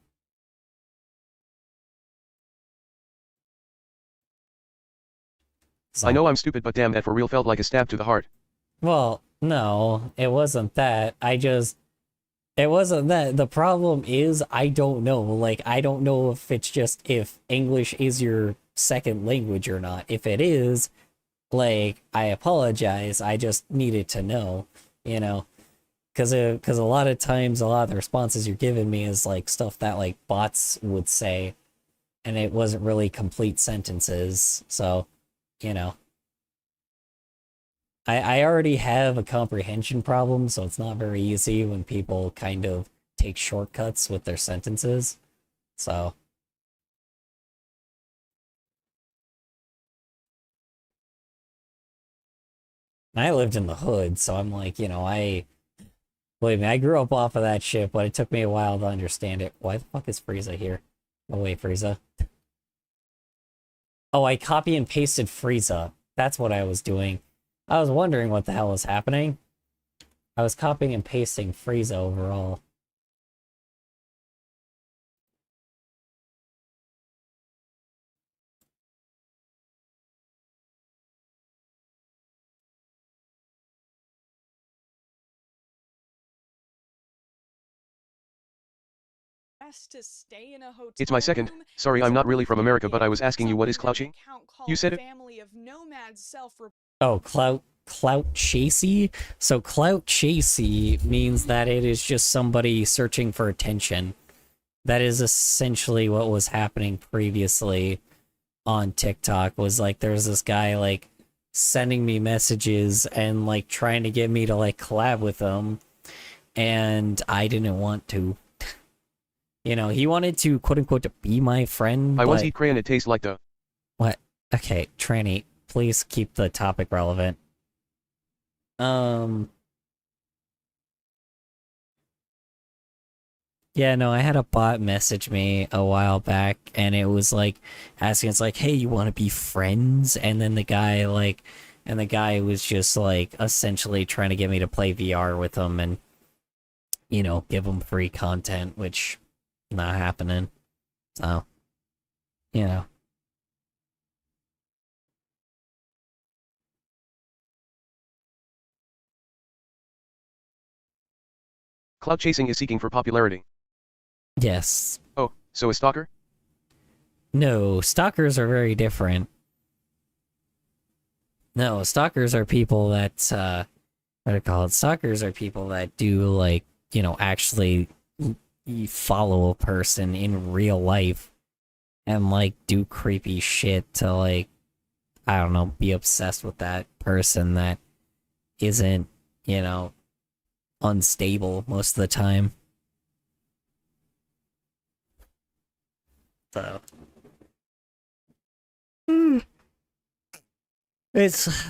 So, I know I'm stupid, but damn, that for real felt like a stab to the heart. well, no, it wasn't that. It wasn't that. The problem is, I don't know. Like, I don't know if it's just if English is your second language or not. If it is, like, I apologize. I just needed to know, because a lot of times, a lot of the responses you're giving me is like stuff that like bots would say, and it wasn't really complete sentences. So, I already have a comprehension problem, so it's not very easy when people kind of take shortcuts with their sentences. So, I lived in the hood, so I'm like, believe me, I grew up off of that shit, but it took me a while to understand it. Why the fuck is Frieza here? Oh wait, Frieza. Oh, I copy and pasted Frieza. That's what I was doing. I was wondering what the hell was happening. I was copying and pasting Frieza overall. To stay in a hotel It's my second. room Sorry, is I'm not really from America, appropriate. but I was asking you what is Something that clouching? an account You called said it? Family of Nomads self Oh, clout chasey? So clout chasey means that it is just somebody searching for attention. That is essentially what was happening previously on TikTok, was like there's this guy like sending me messages and like trying to get me to like collab with him, and I didn't want to. He wanted to quote unquote be my friend. I but... once eat crayon, it tastes like the... What? Okay, Tranny, please keep the topic relevant. Yeah, no, I had a bot message me a while back, and it was like asking, it's like, hey, you want to be friends? And then the guy was just like essentially trying to get me to play VR with him and, give him free content, which not happening. So, Clout chasing is seeking for popularity. Yes. Oh, so a stalker? No, stalkers are very different. No, stalkers are people that, what do you call it? Stalkers are people that do, like, actually follow a person in real life and, like, do creepy shit to, like, I don't know, be obsessed with that person that isn't, unstable most of the time. So. It's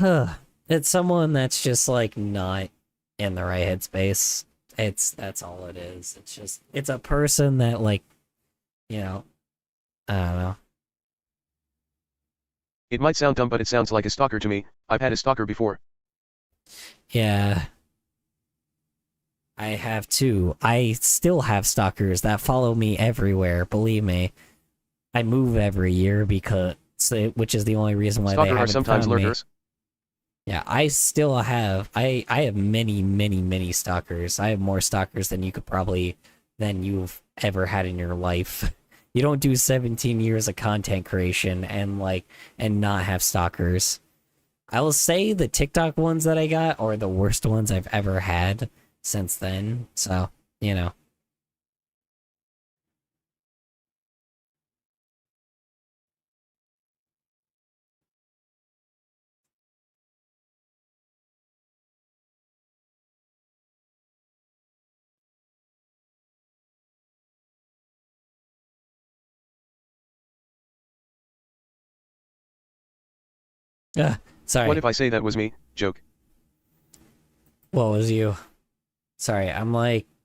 It's someone that's just like not in the right headspace. That's all it is. It's a person that like, you know, I don't know. It might sound dumb, but it sounds like a stalker to me. I've had a stalker before. Yeah. I have too. I still have stalkers that follow me everywhere, believe me. I move every year which is the only reason why they Stalker are haven't sometimes found me. lurkers. Yeah, I still have I have many stalkers. I have more stalkers than you've ever had in your life. You don't do 17 years of content creation and not have stalkers. I will say the TikTok ones that I got are the worst ones I've ever had since then. So, you know. Sorry. What if I say that was me? Joke. What was you? Sorry,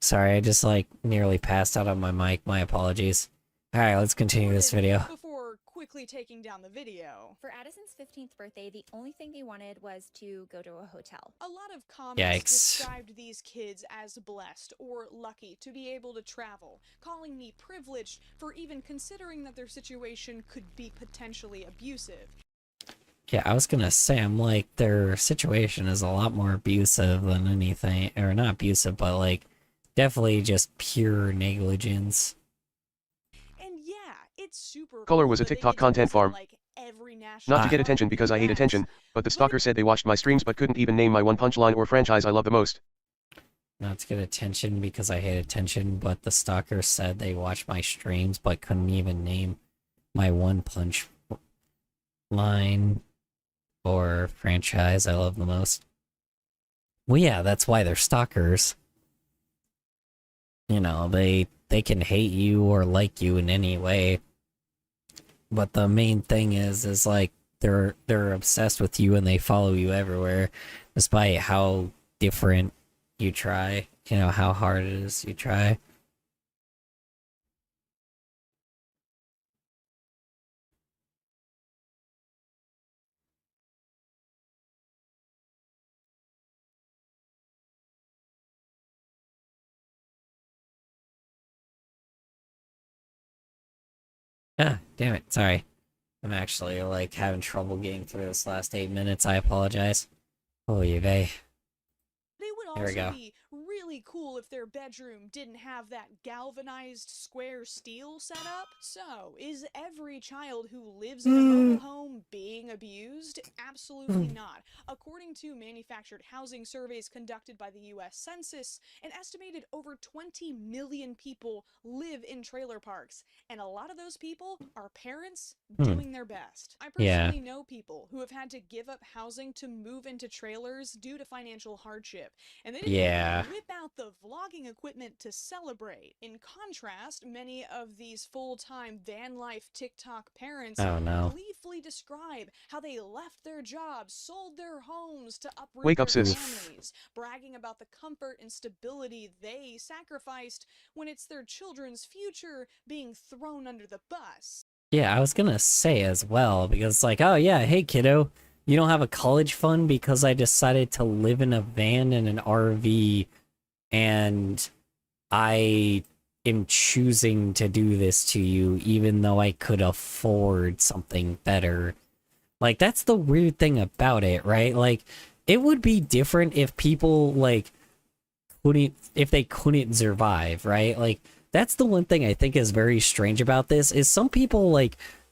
sorry, I just nearly passed out on my mic. My apologies. Alright, let's continue this video. Before quickly taking down the video. For Addison's 15th birthday, the only thing they wanted was to go to a hotel. A lot of comments Yikes. described these kids as blessed or lucky to be able to travel, calling me privileged for even considering that their situation could be potentially abusive. Yeah, I was gonna say, I'm like, their situation is a lot more abusive than anything, or not abusive, but definitely just pure negligence. And yeah, it's super Color cool was a that they TikTok get to content visit, farm. like, every national Not to get park attention in because the I hate US. attention, but the stalker said they watched my streams but couldn't even name my one punchline or franchise I love the most. Not to get attention because I hate attention, but the stalker said they watched my streams but couldn't even name my one punch line or franchise I love the most. Well, yeah, that's why they're stalkers. You know, they can hate you or like you in any way. But the main thing is like they're obsessed with you and they follow you everywhere, despite how different you try. You know, how hard it is you try. Ah, damn it. Sorry. I'm actually, having trouble getting through this last 8 minutes. I apologize. Oh, you vey. It would There we also go. be really cool if their bedroom didn't have that galvanized square steel setup. So, is every child who lives in a mobile home being abused? Absolutely not. According to manufactured housing surveys conducted by the US Census, an estimated over 20 million people live in trailer parks, and a lot of those people are parents doing their best. I Yeah. personally know people who have had to give up housing to move into trailers due to financial hardship, and they didn't Yeah. even whip out the vlogging equipment to celebrate. In contrast, many of these full-time van life TikTok parents Oh, no. gleefully describe how they left their jobs, sold their homes to uproot Wake up, their sis. families, bragging about the comfort and stability they sacrificed when it's their children's future being thrown under the bus. Yeah, I was gonna say as well, because oh yeah, hey kiddo, you don't have a college fund because I decided to live in a van and an RV, and I am choosing to do this to you even though I could afford something better. That's the weird thing about it, right? It would be different if people, if they couldn't survive, right? That's the one thing I think is very strange about this, is some people,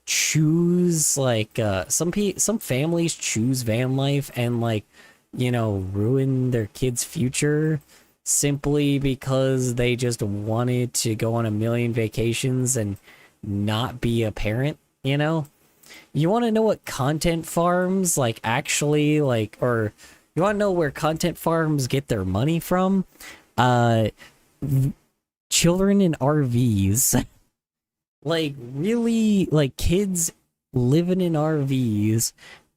choose, some families choose van life and, ruin their kids' future simply because they just wanted to go on a million vacations and not be a parent, you know? You want to know what content farms, actually, or you want to know where content farms get their money from? Children in RVs. Really, kids living in RVs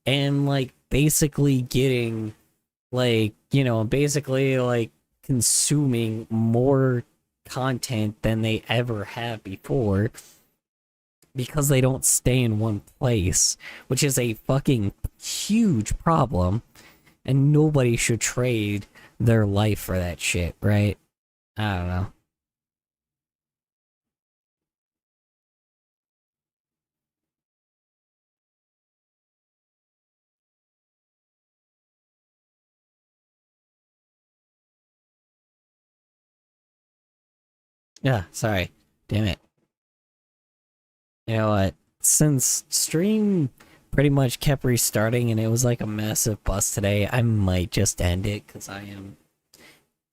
and like basically getting like, you know, basically like consuming more content than they ever have before because they don't stay in one place, which is a fucking huge problem, and nobody should trade their life for that shit, right? I don't know. Yeah, sorry. Damn it. You know what? Since stream pretty much kept restarting and it was like a massive bust today, I might just end it because I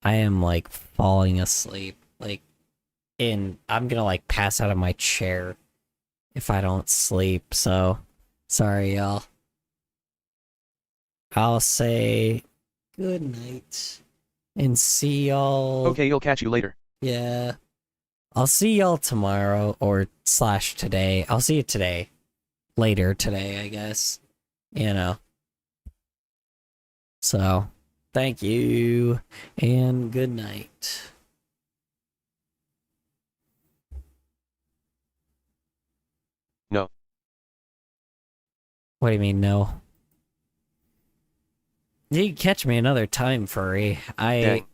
am like falling asleep. Like, I'm gonna like pass out of my chair if I don't sleep, so sorry y'all. I'll say good night and see y'all. Okay, you'll catch you later. Yeah. I'll see y'all tomorrow or / today. I'll see you today. Later today, I guess. You know. So, thank you and good night. No. What do you mean, no? You can catch me another time, furry. Dang.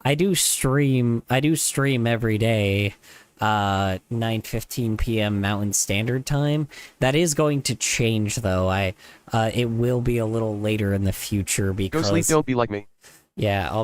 I do stream every day, 9:15 p.m. Mountain Standard Time. That is going to change though. It will be a little later in the future Go because sleep, don't be like me. yeah, I'll